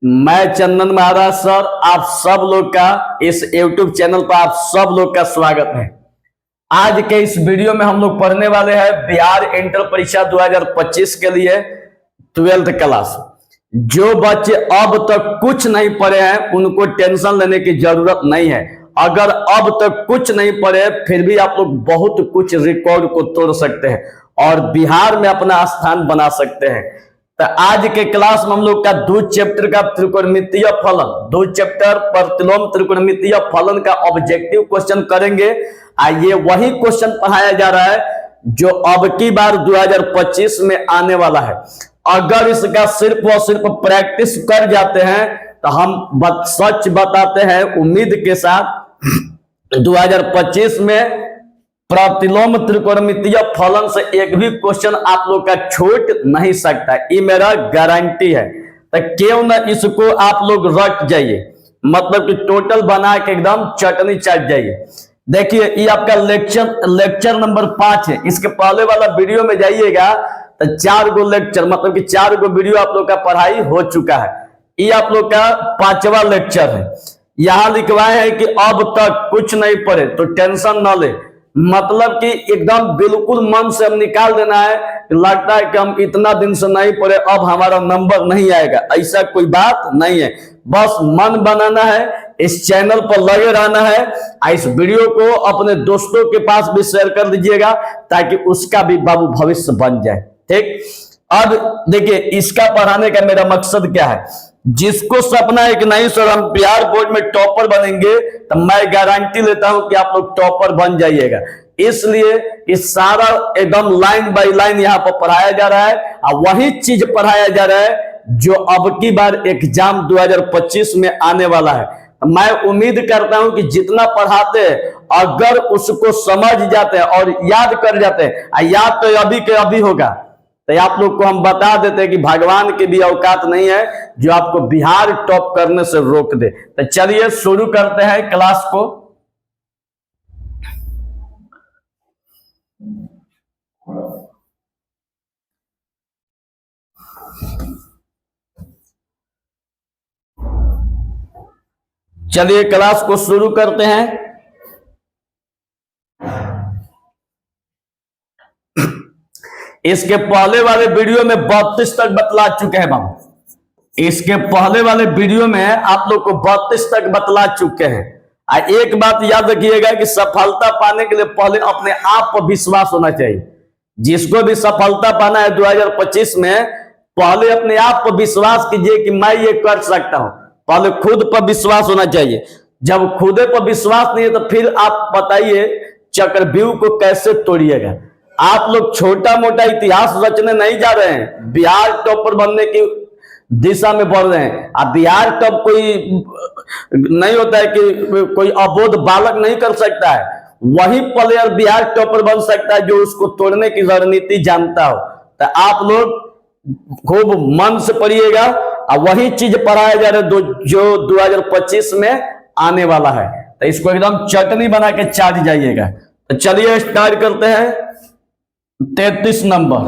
मैं चंदन महाराज सर, आप सब लोग का इस YouTube चैनल पर आप सब लोग का स्वागत है। आज के इस वीडियो में हम लोग पढ़ने वाले हैं बिहार इंटर परीक्षा 2025 के लिए 12th क्लास। जो बच्चे अब तक कुछ नहीं पढ़े हैं उनको टेंशन लेने की जरूरत नहीं है। अगर अब तक कुछ नहीं पढ़े फिर भी आप लोग बहुत कुछ रिकॉर्ड को तोड़ सकते हैं और बिहार में अपना स्थान बना सकते हैं। तो आज के क्लास में हम लोग का 2 चैप्टर का त्रिकोणमितीय फलन, 2 चैप्टर प्रतिलोम त्रिकोणमितीय फलन का ऑब्जेक्टिव क्वेश्चन करेंगे। ये वही क्वेश्चन पढ़ाया जा रहा है जो अब की बार 2025 में आने वाला है। अगर इसका सिर्फ और सिर्फ प्रैक्टिस कर जाते हैं तो हम सच बताते हैं उम्मीद के साथ 2025 में प्रतिलोम त्रिकोणमितीय फलन से एक भी क्वेश्चन आप लोग का छूट नहीं सकता, ये मेरा गारंटी है। तो क्यों ना इसको आप लोग रट जाइए, मतलब कि टोटल बना के एकदम चटनी चाट जाइए। देखिए ये आपका लेक्चर नंबर 5 है। इसके पहले वाला वीडियो में जाइएगा तो 4 गो लेक्चर, मतलब कि 4 गो वीडियो आप लोग का पढ़ाई हो चुका है। ये आप लोग का 5वां लेक्चर है। यहां लिखवाए हैं कि अब तक कुछ नहीं पढ़े तो टेंशन न ले, मतलब कि एकदम बिल्कुल मन से हम निकाल देना है। लगता है कि हम इतना दिन से नहीं पढ़े अब हमारा नंबर नहीं आएगा, ऐसा कोई बात नहीं है। बस मन बनाना है, इस चैनल पर लगे रहना है। इस वीडियो को अपने दोस्तों के पास भी शेयर कर दीजिएगा ताकि उसका भी बाबू भविष्य बन जाए। ठीक, अब देखिए इसका पढ़ाने का मेरा मकसद क्या है। जिसको सपना है कि नहीं सर हम बिहार बोर्ड में टॉपर बनेंगे, तो मैं गारंटी लेता हूं कि आप लोग टॉपर बन जाइएगा। इसलिए इस सारा एकदम लाइन बाय लाइन यहाँ पर पढ़ाया जा रहा है और वही चीज पढ़ाया जा रहा है जो अब की बार एग्जाम 2025 में आने वाला है। मैं उम्मीद करता हूं कि जितना पढ़ाते हैं अगर उसको समझ जाते हैं और याद कर जाते हैं, याद तो अभी के अभी होगा, तो आप लोग को हम बता देते हैं कि भगवान की भी औकात नहीं है जो आपको बिहार टॉप करने से रोक दे। तो चलिए शुरू करते हैं क्लास को। चलिए क्लास को शुरू करते हैं। इसके पहले वाले वीडियो में 32 तक बतला चुके हैं बाबू। इसके पहले वाले वीडियो में आप लोग को 32 तक बतला चुके हैं। एक बात याद रखिएगा कि सफलता पाने के लिए पहले अपने आप पर विश्वास होना चाहिए। जिसको भी सफलता पाना है 2025 में, पहले अपने आप पर विश्वास कीजिए कि मैं ये कर सकता हूं। पहले खुद पर विश्वास होना चाहिए। जब खुद पर विश्वास नहीं है तो फिर आप बताइए चक्रव्यूह को कैसे तोड़िएगा। आप लोग छोटा मोटा इतिहास रचने नहीं जा रहे हैं, बिहार टॉपर बनने की दिशा में बढ़ रहे हैं। अब बिहार टॉप कोई नहीं होता है कि कोई अबोध बालक नहीं कर सकता है। वही प्लेयर बिहार टॉपर बन सकता है जो उसको तोड़ने की रणनीति जानता हो। तो आप लोग खूब मन से पढ़िएगा और वही चीज पढ़ाया जा रहा है जो 2025 में आने वाला है। तो इसको एकदम चटनी बना के चाट जाइएगा। तो चलिए स्टार्ट करते हैं। 33 नंबर,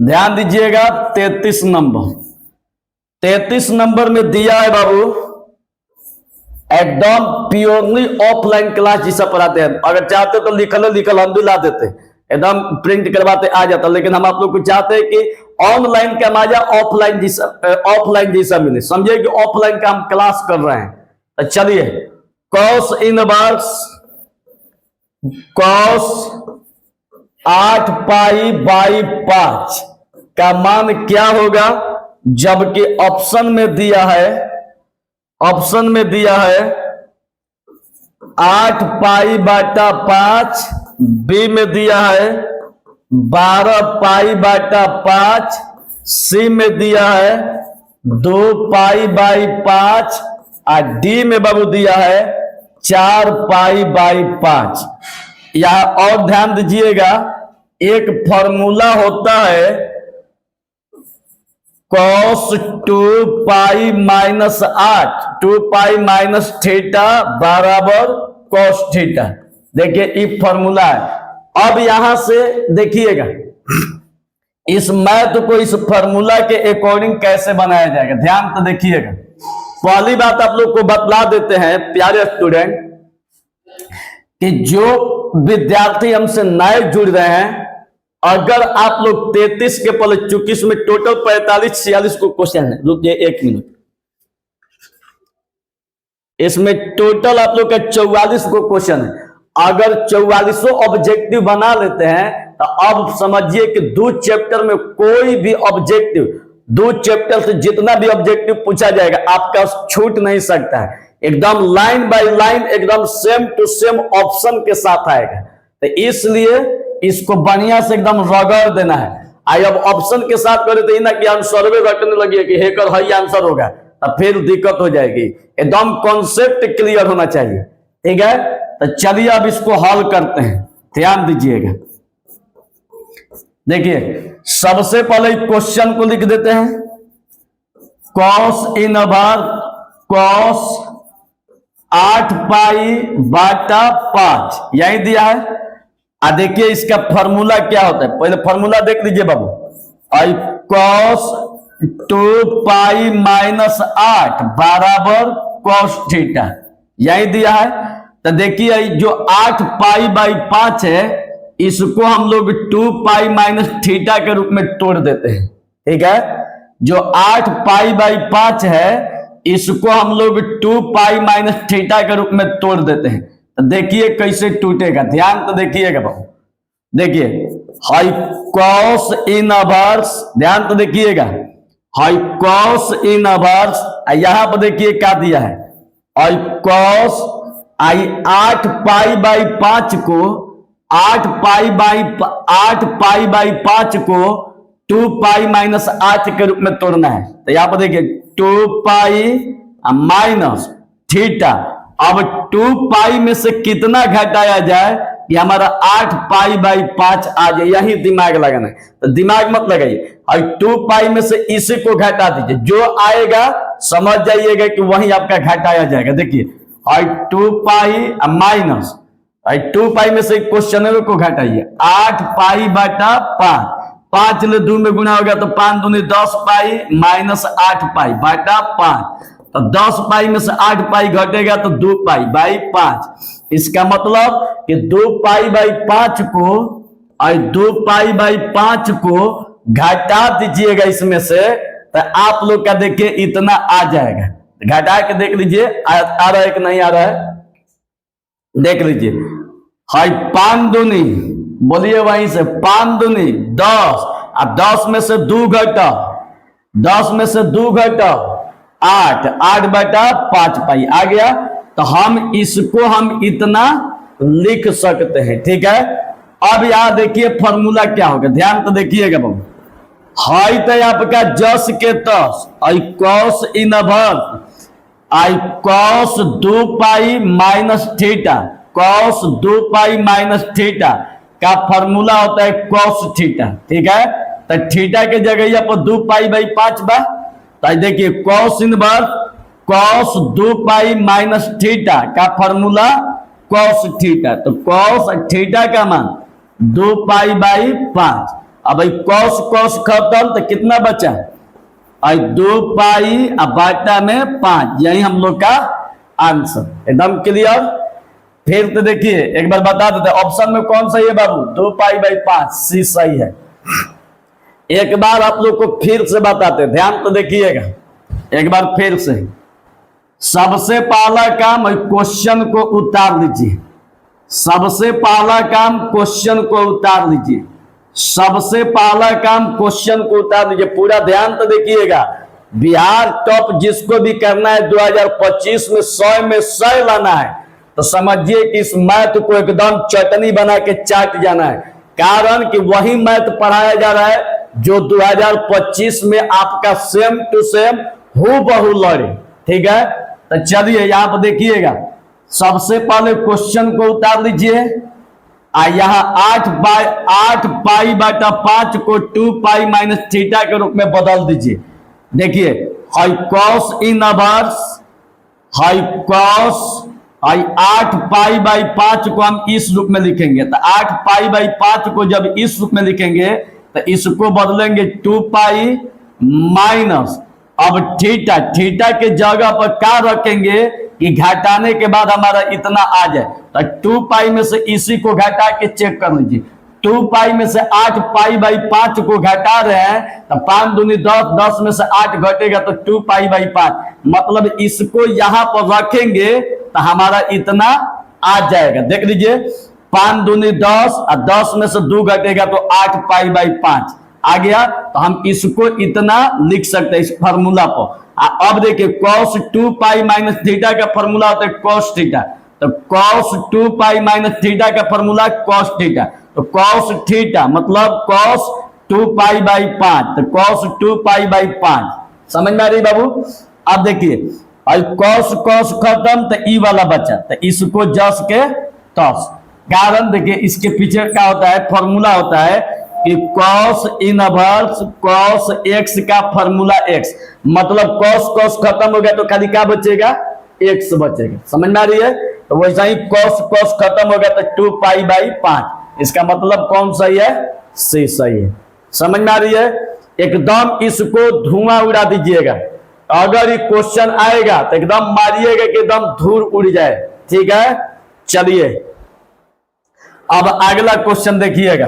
ध्यान दीजिएगा। 33 नंबर में दिया है बाबू, एकदम प्योरली ऑफलाइन क्लास जिसे पढ़ाते हैं। अगर चाहते तो लिखल हम भी ला देते, एकदम प्रिंट करवाते आ जाता, लेकिन हम आप लोग को चाहते हैं कि ऑनलाइन का मजा ऑफलाइन जैसा मिले। समझिए कि ऑफलाइन का हम क्लास कर रहे हैं। तो चलिए cos inverse cos 8 pi by 5 का मान क्या होगा, जबकि ऑप्शन में दिया है 8 पाई बाटा 5, बी में दिया है 12 पाई बाटा 5, सी में दिया है 2 पाई बाई 5 और डी में बाबू दिया है 4 पाई बाई 5। यहां और ध्यान दीजिएगा, एक फॉर्मूला होता है cos 2 pi minus 8, 2 pi minus theta बराबर cos थीटा। देखिए ये फॉर्मूला है। अब यहां से देखिएगा इस मैथ को इस फॉर्मूला के अकॉर्डिंग कैसे बनाया जाएगा, ध्यान तो देखिएगा। पहली बात आप लोग को बतला देते हैं प्यारे स्टूडेंट कि जो विद्यार्थी हमसे नए जुड़ रहे हैं, अगर आप लोग 33 के पहले, चूंकि इसमें टोटल 45-46 को क्वेश्चन है, रुकिए 1 मिनट, इसमें टोटल आप लोग का 44 को क्वेश्चन है। अगर 44 ऑब्जेक्टिव बना लेते हैं तो अब समझिए कि 2 चैप्टर में कोई भी ऑब्जेक्टिव, 2 चैप्टर से जितना भी ऑब्जेक्टिव पूछा जाएगा आपका छूट नहीं सकता है, एकदम लाइन बाय लाइन, एकदम सेम टू सेम ऑप्शन के साथ आएगा। तो इसलिए इसको बढ़िया से एकदम रगड़ देना है। आई अब ऑप्शन के साथ करे तो ना कि आंसर में रटने लगी कि हेकर है आंसर होगा, तो फिर दिक्कत हो जाएगी। एकदम कॉन्सेप्ट क्लियर होना चाहिए, ठीक है। तो चलिए अब इसको हल करते हैं, ध्यान दीजिएगा। देखिए सबसे पहले क्वेश्चन को लिख देते हैं, कॉस इनवर्स कॉस 8 पाई बटा 5 यही दिया है। देखिए इसका फॉर्मूला क्या होता है, पहले फॉर्मूला देख लीजिए बाबू। आई कॉस 2 पाई माइनस 8 बराबर कॉस थीटा यही दिया है। तो देखिए जो 8 पाई बाई 5 है इसको हम लोग 2 पाई माइनस थीटा के रूप में तोड़ देते हैं, ठीक है। जो 8 पाई बाई 5 है इसको हम लोग 2 पाई माइनस थीटा के रूप में तोड़ देते हैं। तो देखिए कैसे टूटेगा, ध्यान तो देखिएगा बाबू। देखिए हाई कॉस इनवर्स, ध्यान तो देखिएगा, हाई कॉस इनवर्स, यहां पर देखिए क्या दिया है, I cos I 8 pi by 5 को 8 पाई बाई 5 को 2 पाई माइनस 8 के रूप में तोड़ना है। तो यहां पर देखिए 2 पाई माइनस थीटा। अब 2 पाई में से कितना घटाया जाए कि हमारा 8 पाई बाई 5 आ जाए, यही दिमाग लगाना है। तो दिमाग मत लगाइए, और 2 पाई में से इसी को घटा दीजिए, जो आएगा समझ जाइएगा कि वही आपका घटाया जाएगा। देखिए और 2 पाई माइनस 2 पाई में से क्वेश्चन को घटाइए, 8 पाई बटा 5, 5 ले 2 में गुना हो गया तो 5 दूनी 10 पाई माइनस 8 पाई बटा 5। तो 10 पाई में से 8 पाई घटेगा तो 2 पाई बाई 5। इसका मतलब कि 2 पाई बाई 5 को और 2 पाई बाई 5 को घटा दीजिएगा इसमें से, तो आप लोग का देखिए इतना आ जाएगा। घटा के देख लीजिए आ रहा है कि नहीं आ रहा है, देख लीजिए। हाई 5 दूनी, बोलिए वहीं से 5 दूनी 10, अब 10 में से 2 घटा, 10 में से 2 घटा 8, 8 बटा 5 पाई आ गया। तो हम इसको हम इतना लिख सकते हैं, ठीक है। अब यहां देखिए फॉर्मूला क्या होगा, ध्यान तो देखिएगा बाबू। हाई तो आपका जस के तस, I cos inverse I cos 2 pi minus theta, cos 2 pi minus theta का फॉर्मूला होता है कॉस थीटा, ठीक है। तो थीटा के जगह पर 2 पाई बाई 5 बा। तो देखिए cos inverse cos 2 pi minus theta का फॉर्मूला कॉस थीटा, तो कॉस थीटा का मान 2 पाई बाई 5। अब भाई कॉस कॉस खत्म तो कितना बचा, 2 पाई बटा में 5, यही हम लोग का आंसर। एकदम क्लियर। फिर तो देखिए एक बार बता देते ऑप्शन में कौन सही है बाबू, 2 पाई बाई 5 सी सही है। एक बार आप लोग को फिर से बताते, ध्यान तो देखिएगा एक बार फिर से। सबसे पहला काम क्वेश्चन को उतार लीजिए, सबसे पहला काम क्वेश्चन को उतार लीजिए, सबसे पहला काम क्वेश्चन को उतार लीजिए। पूरा ध्यान तो देखिएगा, बिहार टॉप जिसको भी करना है 2025 में 100 में 100 लाना है, तो समझिए कि इस मैथ को एकदम चटनी बना के चाट जाना है। कारण कि वही मैथ पढ़ाया जा रहा है जो 2025 में आपका सेम टू सेम हूबहू लड़े, ठीक है। तो चलिए यहां पर देखिएगा, सबसे पहले क्वेश्चन को उतार लीजिए। यहाँ 8 पाई बटा 5 को 2 पाई माइनस थीटा के रूप में बदल दीजिए। देखिए high cos inverse high cos 8 pi by 5 को हम इस रूप में लिखेंगे। तो 8 पाई बाई 5 को जब इस रूप में लिखेंगे तो इसको बदलेंगे 2 पाई माइनस, अब थीटा, थीटा के जगह पर क्या रखेंगे कि घटाने के बाद हमारा इतना आ जाए, तो 2 पाई में से इसी को घटा के चेक कर लीजिए। 2 पाई में से 8 पाई बाई 5 को घटा रहे हैं, तो 5 दूनी 10, 10 में से 8 घटेगा तो 2 पाई बाई 5, मतलब इसको यहां पर रखेंगे तो हमारा इतना आ जाएगा। देख लीजिए 5 दूनी 10 और 10 में से 2 घटेगा तो 8 पाई बाई 5 आ गया, तो हम इसको इतना लिख सकते हैं इस फार्मूला पर। अब देखिए cos 2 पाई माइनस थीटा का फार्मूला होता है cos थीटा, तो cos 2 पाई माइनस थीटा का फार्मूला cos थीटा, तो cos थीटा मतलब cos 2 पाई बाई 5, तो cos 2 पाई बाई 5 समझ में आ रही बाबू। अब देखिए cos cos खत्म तो ई वाला बचा, तो इसको जस के तस, कारण देखिए इसके पीछे क्या होता है, फॉर्मूला होता है कि cos इनवर्स cos x का फॉर्मूला x, मतलब cos cos खत्म हो गया तो खाली क्या बचेगा, x बचेगा। समझ में आ रही है, तो वैसा ही cos cos खत्म हो गया तो 2 पाई बाई 5, इसका मतलब कौन सही है, सी सही है। समझ में आ रही है, एकदम इसको धुआं उड़ा दीजिएगा, अगर ये क्वेश्चन आएगा तो एकदम मारिएगा कि एकदम धूल उड़ जाए, ठीक है। चलिए अब अगला क्वेश्चन देखिएगा,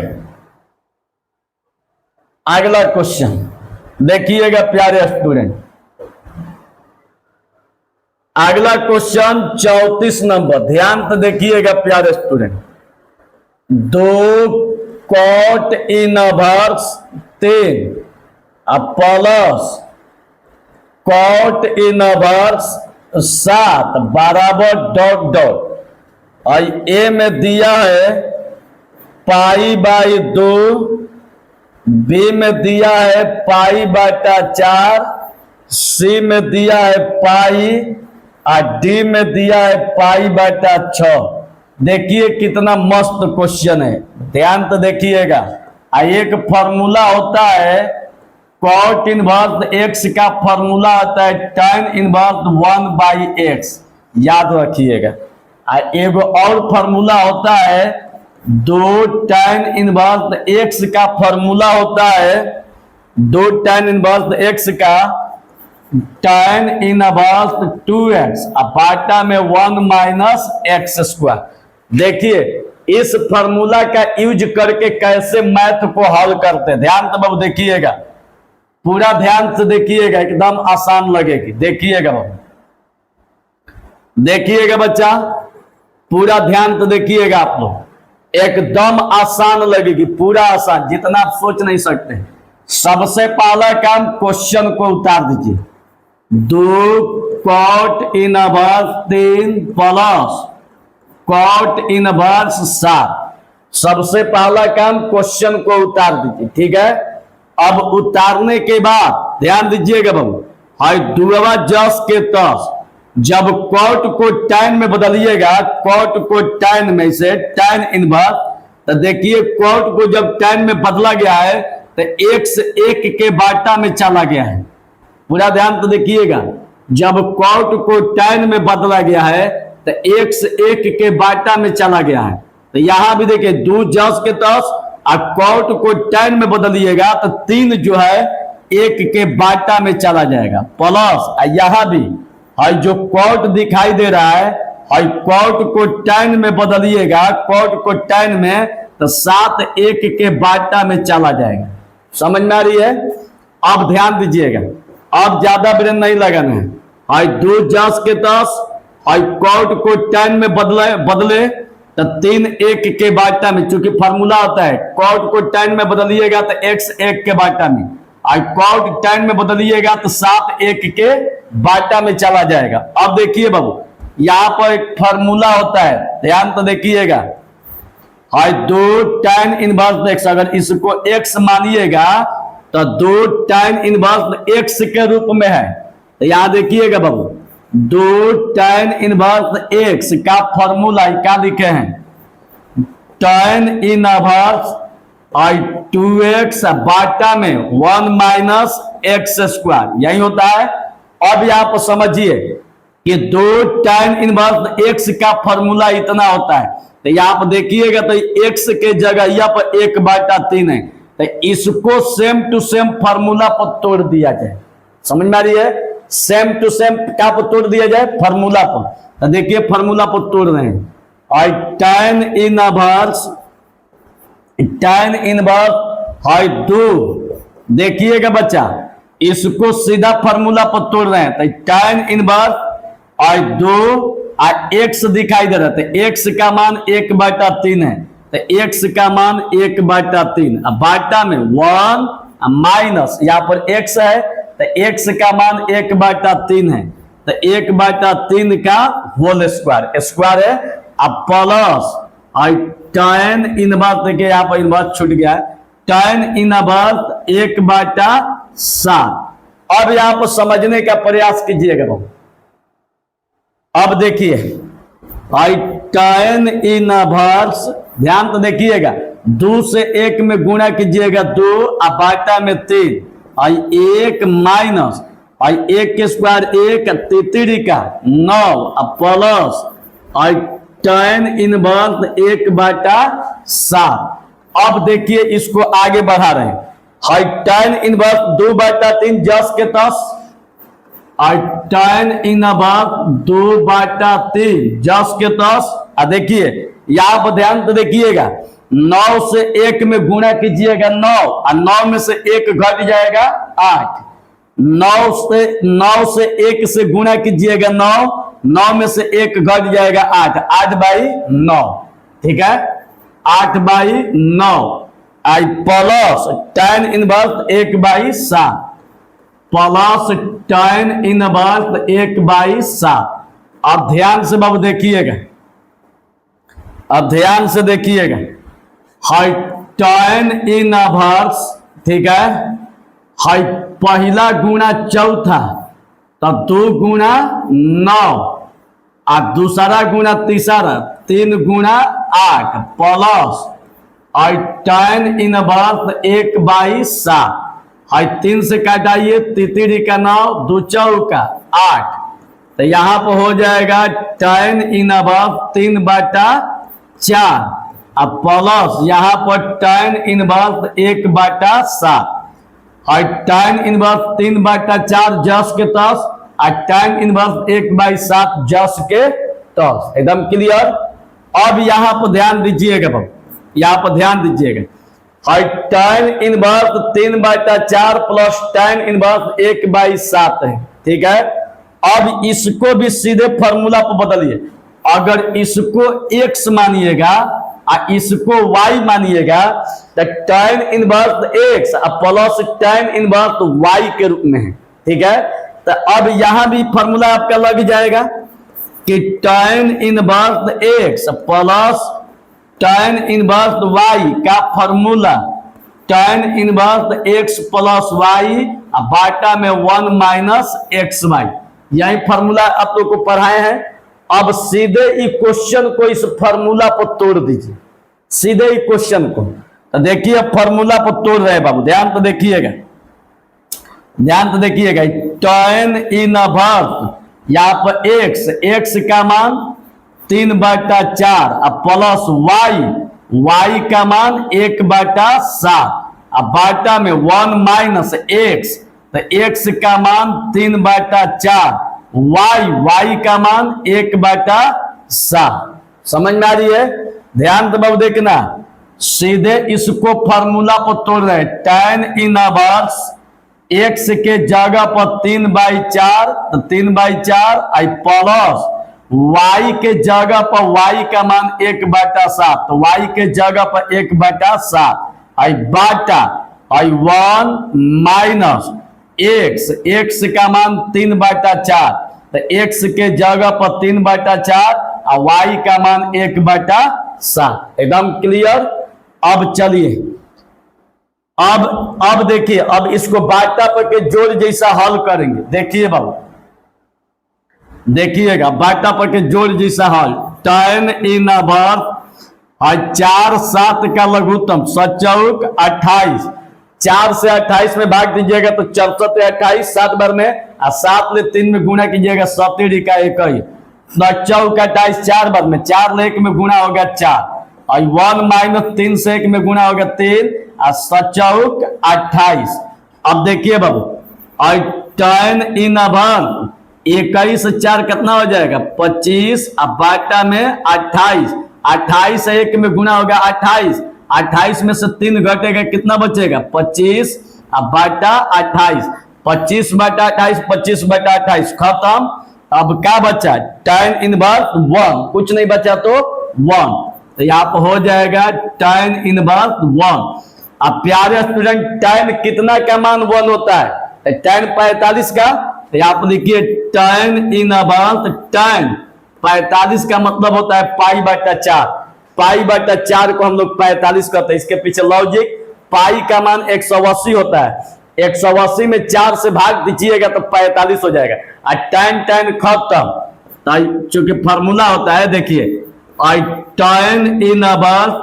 अगला क्वेश्चन देखिएगा प्यारे स्टूडेंट, अगला क्वेश्चन 34 नंबर, ध्यान से देखिएगा प्यारे student. 2 cot inverse 3 plus cot inverse 7 बराबर डॉट डॉट, और ए में दिया है पाई बाई 2, बी में दिया है पाई बटा 4, सी में दिया है पाई, और डी में दिया है पाई बटा 6। देखिए कितना मस्त क्वेश्चन है, ध्यान तो देखिएगा। एक फॉर्मूला होता है cot इनवर्स x का फॉर्मूला होता है tan इनवर्स 1 बाई x, याद रखिएगा। एक और फॉर्मूला होता है 2 tan इनवर्स x का फॉर्मूला होता है 2 tan इनवर्स x का tan इनवर्स 2x बाटा में 1 माइनस एक्स स्क्वायर। देखिए इस फॉर्मूला का यूज करके कैसे मैथ को हल करते हैं, ध्यान से बाबू देखिएगा, पूरा ध्यान से देखिएगा, एकदम आसान लगेगी। देखिएगा बाबू, देखिएगा बच्चा, पूरा ध्यान से देखिएगा आप लोग, एकदम आसान लगेगी, पूरा आसान, जितना आप सोच नहीं सकते। सबसे पहला काम क्वेश्चन को उतार दीजिए, 2 cot inverse 3 plus cot inverse 7। सबसे पहला काम क्वेश्चन को उतार दीजिए, ठीक है। अब उतारने के बाद ध्यान दीजिएगा बाबू, हाई दुआ जस के तस, जब cot को tan में बदलिएगा, cot को tan में से tan इनवर्स, तो देखिए cot को जब tan में बदला गया है तो x 1 के बाटा में चला गया है, पूरा ध्यान तो देखिएगा। जब cot को tan में बदला गया है तो x 1 के बाटा में चला गया है, तो यहां भी देखिए 2 जस के तस, और cot को tan में बदलिएगा तो 3 जो है 1 के बाटा में चला जाएगा, प्लस यहां भी और जो cot दिखाई दे रहा है, और cot को tan में बदलिएगा, cot को tan में, तो 7 1 के बाटा में चला जाएगा। समझ में आ रही है। अब ध्यान दीजिएगा, अब ज्यादा ब्रेन नहीं लगाना है, और 2 जस के 10, और cot को tan में बदले तो 3 1 के बाटा में, चूंकि फॉर्मूला होता है cot को tan में बदलिएगा तो x 1 के बाटा में, और cot tan में बदलिएगा तो 7 1 के बाटा में चला जाएगा। अब देखिए बाबू, यहाँ पर एक फॉर्मूला होता है, ध्यान तो देखिएगा, और 2 tan इनवर्स x, अगर इसको x मानिएगा तो 2 tan इनवर्स x के रूप में है, तो यहाँ देखिएगा बाबू, 2 tan इनवर्स x का फॉर्मूला क्या लिखे हैं, tan इनवर्स और 2x बाटा में 1 माइनस एक्स स्क्वायर, यही होता है। अब यहाँ पर समझिए कि 2 tan इनवर्स x का फॉर्मूला इतना होता है, तो यहाँ पर देखिएगा तो x के जगह यहाँ पर 1 बाटा 3 है, तो इसको सेम टू सेम फार्मूला पर तोड़ दिया जाए। समझ में आ रही है? सेम टू सेम क्या पर तोड़ दिया जाए? फार्मूला पर। तो देखिए फार्मूला पर तोड़ रहे हैं। और tan इनवर्स है 2। देखिएगा बच्चा, इसको सीधा फार्मूला पर तोड़ रहे हैं। तो tan इनवर्स और 2 और x दिखाई दे रहा है। तो x का मान 1/3 है। तो x का मान 1/3। अब बाटा में 1 माइनस यहाँ पर x है, तो x का मान 1/3 है। तो 1/3 का होल स्क्वायर है। अब प्लस और tan इनवर्स, देखिए यहाँ पर इनवर्स छूट गया है। tan inverse 1/7। अब यहाँ पर समझने का प्रयास कीजिएगा बाबू। अब देखिए tan इनवर्स, ध्यान तो देखिएगा, 2 से 1 में गुणा कीजिएगा 2 और बाटा में 3 और 1 माइनस और 1 के स्क्वायर 1 3 का 9 और प्लस और tan इनवर्स 1/7। अब देखिए इसको आगे बढ़ा रहे हैं। tan इनवर्स 2/3 जस के तस और tan इनवर्स 2/3 जस के तस। देखिए यहां पर ध्यान तो देखिएगा, 9 से 1 में गुणा कीजिएगा 9 और 9 में से 1 घट जाएगा 8। 9 से 1 से गुणा कीजिएगा 9 में से 1 घट जाएगा 8। 8/9, ठीक है, 8/9 I plus tan inverse 1/7 plus tan inverse 1/7। अब ध्यान से बाबू देखिएगा, अब ध्यान से देखिएगा, tan इनवर्स, ठीक है, पहला गुणा चौथा तो 2 गुणा 9 और दूसरा गुणा तीसरा 3 गुणा 8 प्लस और tan इनवर्स 1/7। 3 से काटाइए, 3 का 9 2 चौका 8। तो यहाँ पर हो जाएगा tan इनवर्स 3/4 अब प्लस यहाँ पर tan इनवर्स 1/7 और tan इनवर्स 3/4 जस के तस और tan इनवर्स 1/7 जस के तस। एकदम क्लियर। अब यहाँ पर ध्यान दीजिएगा बाबू, यहाँ पर ध्यान दीजिएगा, और tan inverse 3/4 plus tan inverse 1/7 है, ठीक है। अब इसको भी सीधे फॉर्मूला पर बदलिए। अगर इसको x मानिएगा और इसको y मानिएगा तो tan inverse x plus tan inverse y के रूप में है, ठीक है। तो अब यहां भी फॉर्मूला आपका लग जाएगा कि tan inverse x plus tan inverse y का formula tan inverse x plus y बाटा में 1 माइनस xy। यही फॉर्मूला आप लोग को पढ़ाए हैं। अब सीधे ही क्वेश्चन को इस फॉर्मूला पर तोड़ दीजिए, सीधे ही क्वेश्चन को। तो देखिए फॉर्मूला पर तोड़ रहे हैं बाबू, ध्यान तो देखिएगा, ध्यान तो देखिएगा। tan इनवर्स यहाँ पर x का मान 3/4 प्लस y का मान 1/7 अब बाटा में 1 माइनस x, तो x का मान 3/4 y का मान 1/7। समझ में आ रही है? ध्यान तो बाबू देखना, सीधे इसको फॉर्मूला पर तोड़ रहे हैं। tan इनवर्स x के जगह पर 3/4 तो 3/4 आई प्लस y के जगह पर y का मान 1/7 तो y के जगह पर 1/7 आई बाटा आई 1 माइनस x का मान 3/4 तो x के जगह पर 3/4 और y का मान 1/7। एकदम क्लियर। अब चलिए अब देखिए, अब इसको बाटा पर के जोड़ जैसा हल करेंगे। देखिए बाबू, देखिएगा बाटा पर के जोड़ जैसा हल। tan इनवर्स 4 7 का लघुत्तम 7 28, 4 से 28 में भाग दीजिएगा तो 64 28 7 बार में, और 7 ले 3 में गुणा कीजिएगा 7 का 1 ही, 4 28 4 बार में, 4 ले 1 में गुणा होगा 4 और 1 माइनस 3 से 1 में गुणा होगा 3 और 7 चौक 28। अब देखिए बाबू, और tan इनवर्स 21 4 कितना हो जाएगा 25 और बाटा में 28। 28 से 1 में गुणा होगा 28। 28 में से 3 घटेगा कितना बचेगा 25 और बाटा 28। 25 बटा 28, 25 बटा 28 खत्म। अब क्या बचा tan इनवर्स 1, कुछ नहीं बचा तो 1, तो यहाँ पर हो जाएगा tan इनवर्स 1। अब प्यारे स्टूडेंट tan कितना का मान 1 होता है, tan 45 का, तो यहाँ पर देखिए tan इनवर्स tan 45 का मतलब होता है पाई बटा 4। पाई बटा 4 को हम लोग 45 करते हैं, इसके पीछे लॉजिक। पाई का मान 180 होता है, 180 में 4 से भाग दीजिएगा तो 45 हो जाएगा। और tan खत्म, चूंकि फार्मूला होता है देखिए, tan इनवर्स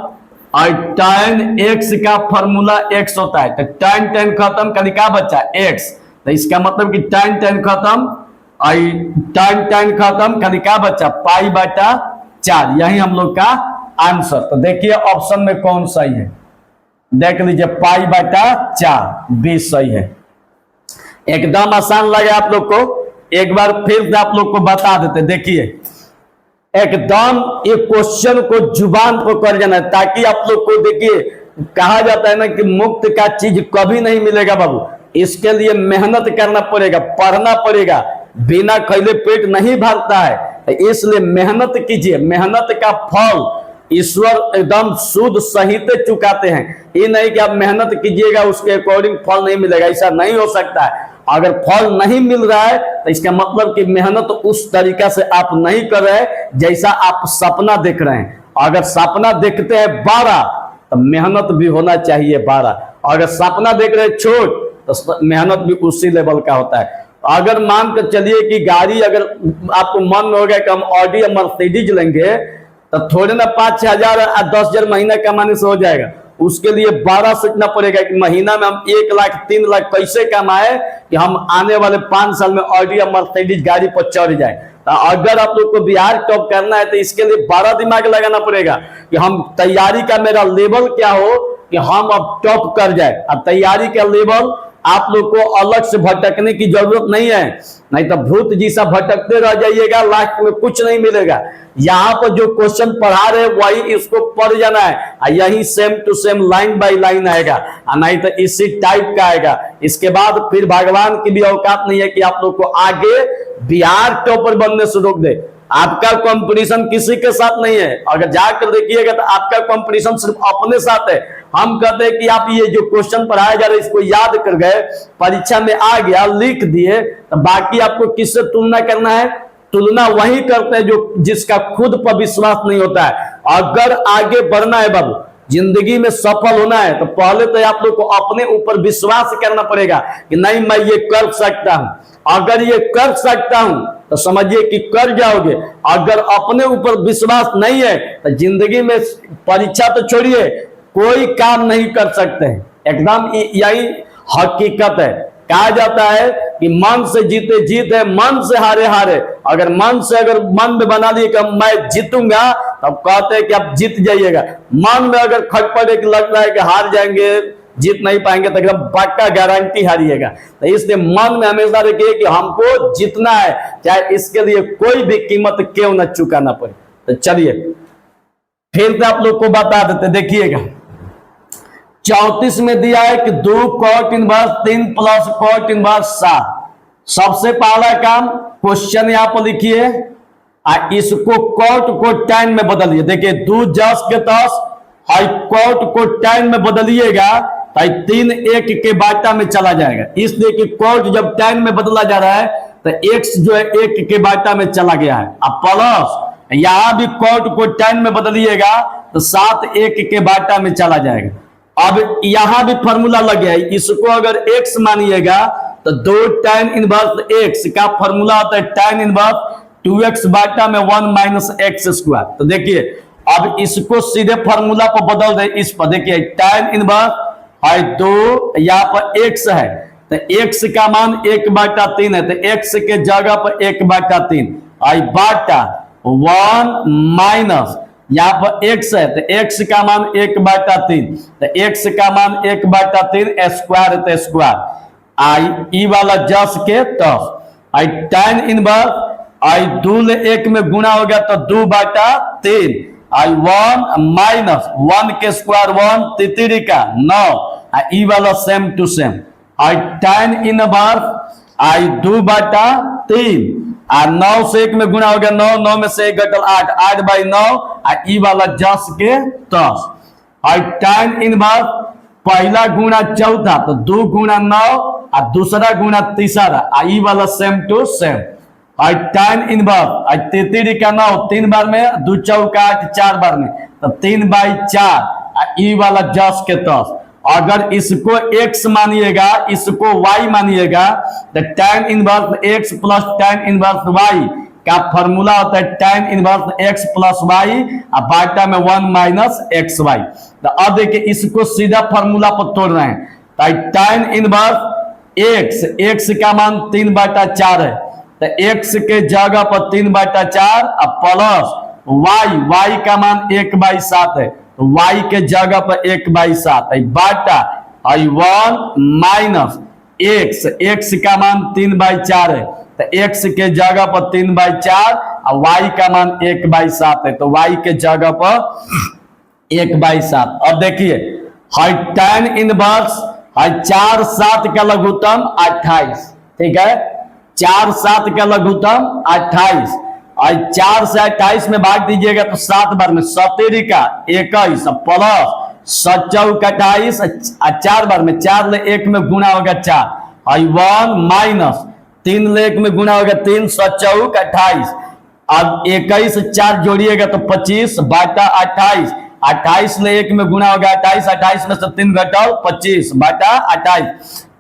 और tan x का फार्मूला x होता है, तो tan खत्म, कभी क्या बचा x, तो इसका मतलब कि tan खत्म और tan खत्म, कभी क्या बचा पाई बटा 4। यही हम लोग का आंसर। तो देखिए ऑप्शन में कौन सही है, देख लीजिए पाई बटा 4 20 सही है। एकदम आसान लगे आप लोग को, एक बार फिर से आप लोग को बता देते। देखिए एकदम ये क्वेश्चन को जुबान पर कर जाना है, ताकि आप लोग को देखिए कहा जाता है ना कि मुफ्त का चीज कभी नहीं मिलेगा बाबू, इसके लिए मेहनत करना पड़ेगा, पढ़ना पड़ेगा, बिना खैले पेट नहीं भरता है, इसलिए मेहनत कीजिए। मेहनत का फल ईश्वर एकदम शुद्ध सहित चुकाते हैं। ये नहीं कि आप मेहनत कीजिएगा उसके अकॉर्डिंग फल नहीं मिलेगा, ऐसा नहीं हो सकता है। अगर फल नहीं मिल रहा है तो इसका मतलब कि मेहनत उस तरीका से आप नहीं कर रहे जैसा आप सपना देख रहे हैं। अगर सपना देखते हैं 12 तो मेहनत भी होना चाहिए 12। अगर सपना देख रहे छोट तो मेहनत भी उसी लेवल का होता है। अगर मान कर चलिए कि गाड़ी अगर आपको मन में हो गया कि हम ऑडी या मर्सिडीज लेंगे, तो थोड़े ना 5-6 हजार 10 हजार महीना कमाने से हो जाएगा। उसके लिए 12 सोचना पड़ेगा कि महीना में हम 1 लाख 3 लाख कैसे कमाए कि हम आने वाले 5 साल में ऑडी या मर्सिडीज गाड़ी पर चढ़ जाए। तो अगर आप लोग को बिहार टॉप करना है तो इसके लिए 12 दिमाग लगाना पड़ेगा कि हम तैयारी का मेरा लेवल क्या हो कि हम अब टॉप कर जाए। अब तैयारी का लेवल आप लोग को अलग से भटकने की जरूरत नहीं है, नहीं तो भूत जैसा भटकते रह जाइएगा, लास्ट में कुछ नहीं मिलेगा। यहाँ पर जो क्वेश्चन पढ़ा रहे वही इसको पढ़ जाना है, यही same to same line by line आएगा, नहीं तो इसी टाइप का आएगा। इसके बाद फिर भगवान की भी औकात नहीं है कि आप लोग को आगे बिहार टॉपर बनने से रोक दे। आपका कंपटीशन किसी के साथ नहीं है, अगर जाकर देखिएगा तो आपका कंपटीशन सिर्फ अपने साथ है। हम कहते हैं कि आप ये जो क्वेश्चन पढ़ाया जा रहा है इसको याद कर गए, परीक्षा में आ गया, लिख दिए, तो बाकी आपको किससे तुलना करना है? तुलना वही करते हैं जो जिसका खुद पर विश्वास नहीं होता है। अगर आगे बढ़ना है बाबू, जिंदगी में सफल होना है, तो पहले तो आप लोग को अपने ऊपर विश्वास करना पड़ेगा कि नहीं मैं ये कर सकता हूं। अगर ये कर सकता हूं तो समझिए कि कर जाओगे। अगर अपने ऊपर विश्वास नहीं है तो जिंदगी में परीक्षा तो छोड़िए, कोई काम नहीं कर सकते हैं। एकदम यही हकीकत है। कहा जाता है कि मन से जीते जीत है, मन से हारे हारे। अगर मन से अगर मन में बना लिए कि मैं जीतूंगा, तब कहते हैं कि आप जीत जाइएगा। मन में अगर खटपट एक लग रहा है कि हार जाएंगे, जीत नहीं पाएंगे, तो एकदम पक्का गारंटी हारिएगा। तो इसलिए मन में हमेशा रखिए कि हमको जीतना है, चाहे इसके लिए कोई भी कीमत क्यों न चुकाना पड़े। तो चलिए फिर से आप लोग को बता देते, देखिएगा 34 में दिया है कि 2 cot inverse 3 plus cot inverse 7। सबसे पहला काम क्वेश्चन यहां पर लिखिए, इसको cot को tan में बदलिए। देखिए 2 10 के 10 cot को tan में बदलिएगा तो 3 1 के बाटा में चला जाएगा। इसलिए कि cot जब tan में बदला जा रहा है तो x जो है 1 के बाटा में चला गया है। अब प्लस यहां भी cot को tan में बदलिएगा तो 7 1 के बाटा में चला जाएगा। अब यहां भी फॉर्मूला लग गया है, इसको अगर x मानिएगा तो 2 tan इनवर्स x का फॉर्मूला होता है tan इनवर्स 2x बाटा में 1 माइनस एक्स स्क्वायर। तो देखिए अब इसको सीधे फॉर्मूला पर बदल दे। इस पर देखिए tan इनवर्स है 2, यहाँ पर x है तो x का मान 1/3 है, तो x के जगह पर 1/3 आई बाटा 1 माइनस यहाँ पर x है तो x का मान 1/3, तो x का मान 1/3 स्क्वायर तो स्क्वायर आई ई वाला जस के तस आई tan इनवर्स आई 2 ले 1 में गुणा हो गया तो 2/3 आई 1 माइनस 1 के स्क्वायर 1 तितरी का 9 ई वाला सेम टू सेम आई tan इनवर्स आई 2/3 और 9 से 1 में गुणा हो गया 9, 9 में से 1 घटल 8, 8/9 और ई वाला जस के तस और tan इनवर्स पहला गुणा चौथा तो 2 गुणा 9 और दूसरा गुणा तीसरा ई वाला सेम टू सेम और tan इनवर्स और तितरी का 9 3 बार में 2 चौका 8 4 बार में तो 3/4 ई वाला जस के तस। अगर इसको x मानिएगा इसको y मानिएगा तो tan inverse x plus tan inverse y का फॉर्मूला होता है tan inverse x plus y और बाटा में 1 माइनस एक्स वाई। तो अब देखिए इसको सीधा फॉर्मूला पर तोड़ रहे हैं तो tan इनवर्स x का मान 3/4 है तो x के जगह पर 3/4 और प्लस y का मान 1/7 है तो y के जगह पर 1/7 बाटा आई 1 माइनस x का मान 3/4 है तो x के जगह पर 3/4 और y का मान 1/7 है तो y के जगह पर 1/7। अब देखिए हाई tan इनवर्स हाई 4 7 का लघुत्तम 28, ठीक है 4 7 का लघुत्तम 28 और 4 से 28 में भाग दीजिएगा तो 7 बार में 17 का 21 प्लस 7 का 28 4 बार में 4 ले 1 में गुणा होगा 4 और 1 माइनस 3 ले 1 में गुणा होगा 3 7 का 28 अब 21 4 जोड़िएगा तो 25 बाटा 28 28 ले 1 में गुणा होगा 28 28 में से 3 घटाओ 25 बाटा 28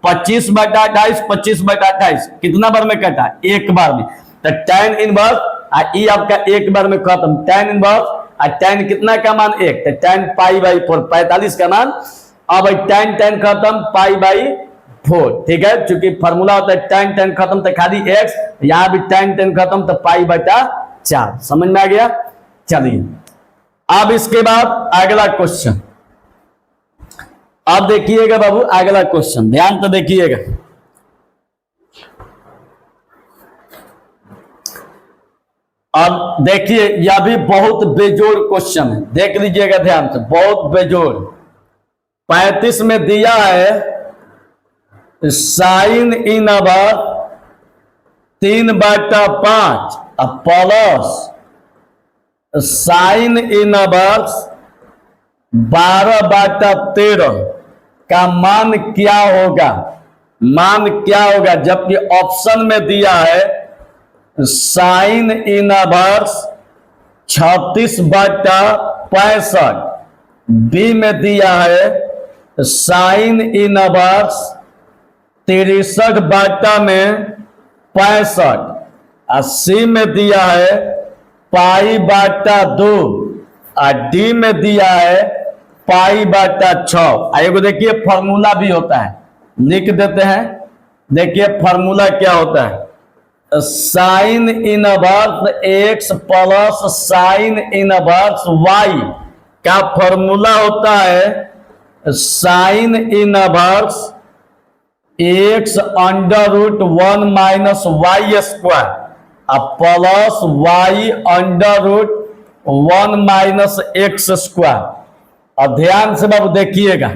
25/28 25/28 कितना बार में कटा एक बार में तो tan इनवर्स ई आपका एक बार में खत्म tan इनवर्स और tan कितना का मान 1 तो tan π/4 45 का मान अब tan खत्म π/4 ठीक है चूंकि फॉर्मूला होता है tan खत्म तो खाली x यहाँ भी tan खत्म तो π/4 समझ में आ गया। चलिए अब इसके बाद अगला क्वेश्चन अब देखिएगा बाबू अगला क्वेश्चन ध्यान तो देखिएगा अब देखिए यह भी बहुत बेजोड़ क्वेश्चन है देख लीजिएगा ध्यान से बहुत बेजोड़ 35 में दिया है sine inverse 3/5 plus sine inverse 12/13 का मान क्या होगा जबकि ऑप्शन में दिया है साइन इनवर्स 36/65 बी में दिया है साइन इनवर्स 63/65 और सी में दिया है π/2 और डी में दिया है π/6। एगो देखिए फॉर्मूला भी होता है लिख देते हैं देखिए फॉर्मूला क्या होता है sine inverse x plus sine inverse y का फॉर्मूला होता है sine inverse x √1 minus y square plus y √1 minus x square. और ध्यान से बाबू देखिएगा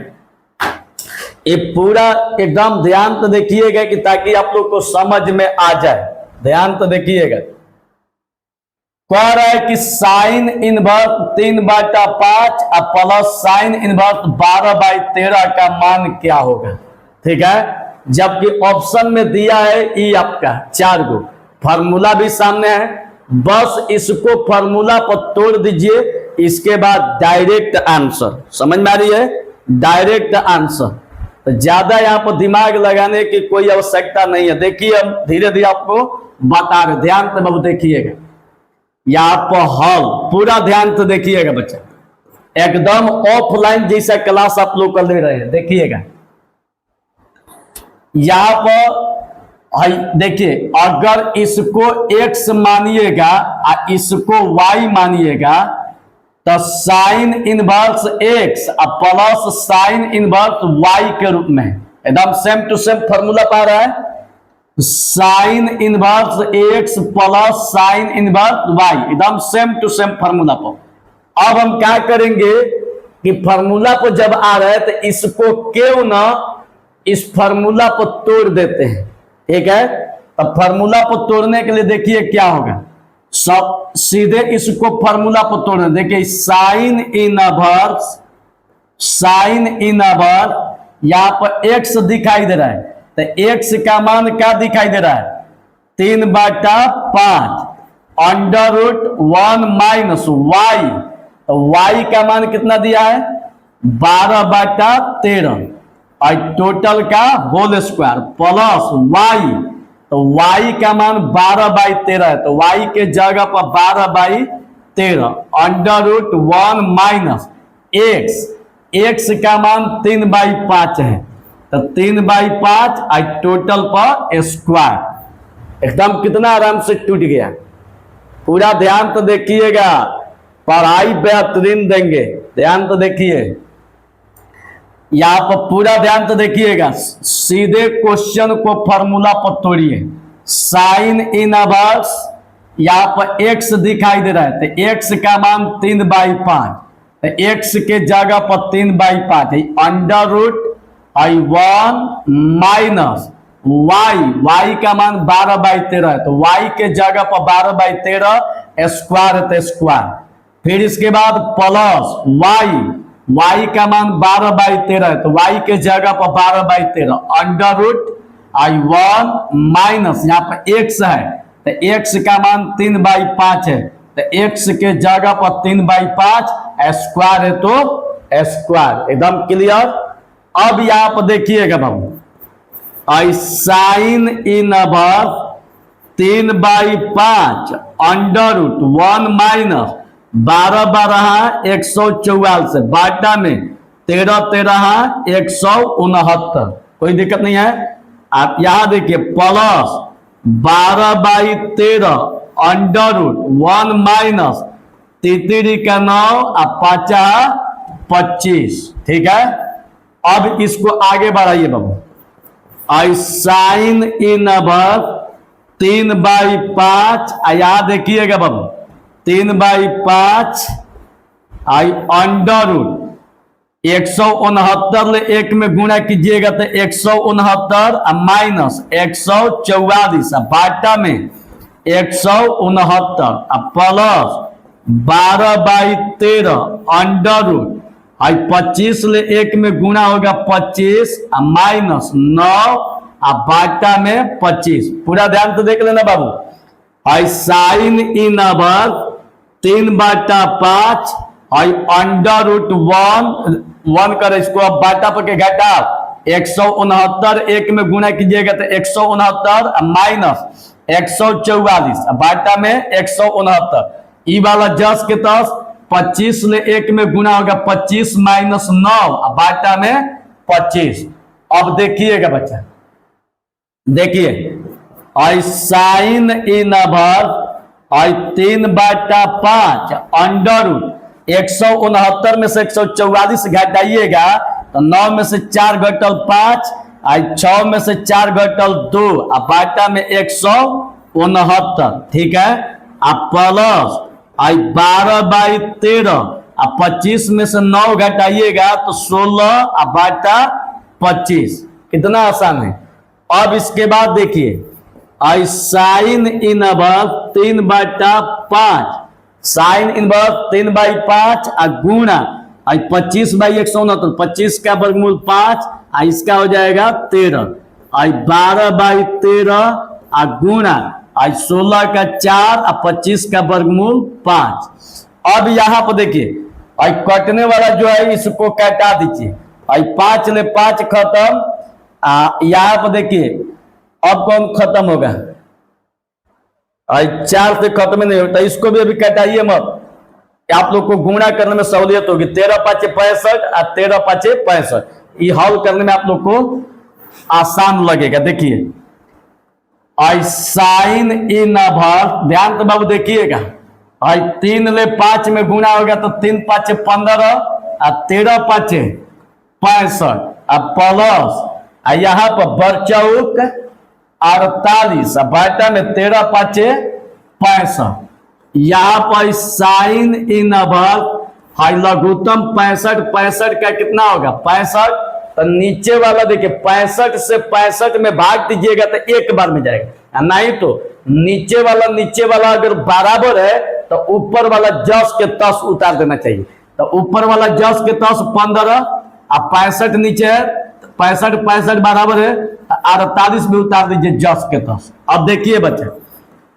ये पूरा एकदम ध्यान तो देखिएगा कि ताकि आप लोग को समझ में आ जाए ध्यान तो देखिएगा कह रहा है कि sign inverse 3/5 plus sine inverse 12/13 का मान क्या होगा ठीक है जबकि ऑप्शन में दिया है ई आपका 4 गो फॉर्मूला भी सामने है बस इसको फॉर्मूला पर तोड़ दीजिए इसके बाद डायरेक्ट आंसर समझ में आ रही है डायरेक्ट आंसर तो ज्यादा यहाँ पर दिमाग लगाने की कोई आवश्यकता नहीं है। देखिए हम धीरे धीरे आपको बता रहे ध्यान से बाबू देखिएगा यहाँ पर हल पूरा ध्यान से देखिएगा बच्चा एकदम ऑफलाइन जैसा क्लास आप लोग कर ले रहे हैं देखिएगा यहाँ पर देखिए अगर इसको x मानिएगा और इसको y मानिएगा तो साइन इनवर्स एक्स और प्लस साइन इनवर्स वाई के रूप में, एकदम सेम टू सेम फॉर्मूला पा रहा है। Sine inverse x plus sine inverse y, एकदम सेम टू सेम फॉर्मूला पर। अब हम क्या करेंगे कि फॉर्मूला पर जब आ रहा है तो इसको क्यों ना इस फॉर्मूला पर तोड़ देते हैं, ठीक है। तो फॉर्मूला पर तोड़ने के लिए देखिए क्या होगा, सब सीधे इसको फॉर्मूला पर तोड़ना। देखिए साइन इनवर्स यहां पर एक्स दिखाई दे रहा है, तो एक्स का मान क्या दिखाई दे रहा है, 3/5 अंडर रूट 1 माइनस वाई। तो वाई का मान कितना दिया है, 12/13 और टोटल का होल स्क्वायर प्लस वाई। तो y का मान 12/13 है, तो y के जगह पर 12/13 अंडर रूट 1 माइनस x का मान 3/5 है, तो 3/5 और टोटल पर स्क्वायर। एकदम कितना आराम से टूट गया। पूरा ध्यान तो देखिएगा, पढ़ाई बेहतरीन देंगे, ध्यान तो देखिए, यहां पर पूरा ध्यान तो देखिएगा। सीधे क्वेश्चन को फॉर्मूला पर तोड़िए। साइन इनवर्स यहां पर x दिखाई दे रहा है, तो x का मान 3/5, तो x के जगह पर 3/5 है, अंडर रूट 1 माइनस y का मान 12/13 है, तो y के जगह पर 12/13 स्क्वायर है, तो स्क्वायर। फिर इसके बाद प्लस y का मान 12/13 है, तो y के जगह पर 12/13 अंडर रूट 1 माइनस यहाँ पर x है, तो x का मान 3/5 है, तो x के जगह पर 3/5 स्क्वायर है, तो स्क्वायर। एकदम क्लियर। अब यहाँ पर देखिएगा बाबू, sine inverse 3/5 under root 1 minus 12 144 बाटा में 13 169, कोई दिक्कत नहीं है। आप यहां देखिए प्लस 12/13 अंडर रूट 1 माइनस 3 का 9 और 5 25, ठीक है। अब इसको आगे बढ़ाइए बाबू, साइन इनवर्स 3/5 यहां देखिएगा बाबू 3/5 अंडर रूट 169 ले 1 में गुणा कीजिएगा तो 169 माइनस 144 बाटा में 169 प्लस 12/13 अंडर रूट 25 ले 1 में गुणा होगा 25 माइनस 9 बाटा में 25। पूरा ध्यान तो देख लेना बाबू। साइन इनवर्स 3/5 अंडर रूट 1 कर, इसको अब बाटा पर के घटा 169 1 में गुणा कीजिएगा तो 169 माइनस 144 बाटा में 169, ई वाला 10 के 10 25 ले 1 में गुणा होगा 25 माइनस 9 बाटा में 25। अब देखिएगा बच्चा, देखिए साइन इनवर्स 3/5 अंडर रूट 169 में से 144 घटाइएगा तो 9 में से 4 घटल 5 6 में से 4 घटल 2 बाटा में 169, ठीक है। प्लस 12/13 25 में से 9 घटाइएगा तो 16 बाटा 25। कितना आसान है। अब इसके बाद देखिए साइन इनवर्स 3/5 साइन इनवर्स 3/5 गुणा 25/169 25 का वर्गमूल 5 इसका हो जाएगा 13 12/13 गुणा 16 का 4 और 25 का वर्गमूल 5। अब यहाँ पर देखिए कटने वाला जो है इसको काटा दीजिए 5 ले 5 खत्म। यहाँ पर देखिए अब कौन खत्म होगा 4 से खत्म नहीं होता, इसको भी अभी कटाइए मत, आप लोग को गुणा करने में सहूलियत होगी। 13×5 = 65 और 13×5 = 65, ये हल करने में आप लोग को आसान लगेगा। देखिए साइन इनवर्स ध्यान तो बाबू देखिएगा और 3 ले 5 में गुना होगा तो 3 5 15 और 13 5 65 अब प्लस यहाँ पर बरचौक 48 बाटा में 13 5 65 यहाँ पर साइन इनवर्स हाई लघुत्तम 65 65 का कितना होगा 65 तो नीचे वाला देखिए 65 से 65 में भाग दीजिएगा तो एक बार में जाएगा, नहीं तो नीचे वाला अगर बराबर है तो ऊपर वाला जस के तस उतार देना चाहिए। तो ऊपर वाला जस के तस 15 और 65 नीचे है, 65 65 बराबर है 48 में उतार दीजिए जस के तस। अब देखिए बच्चे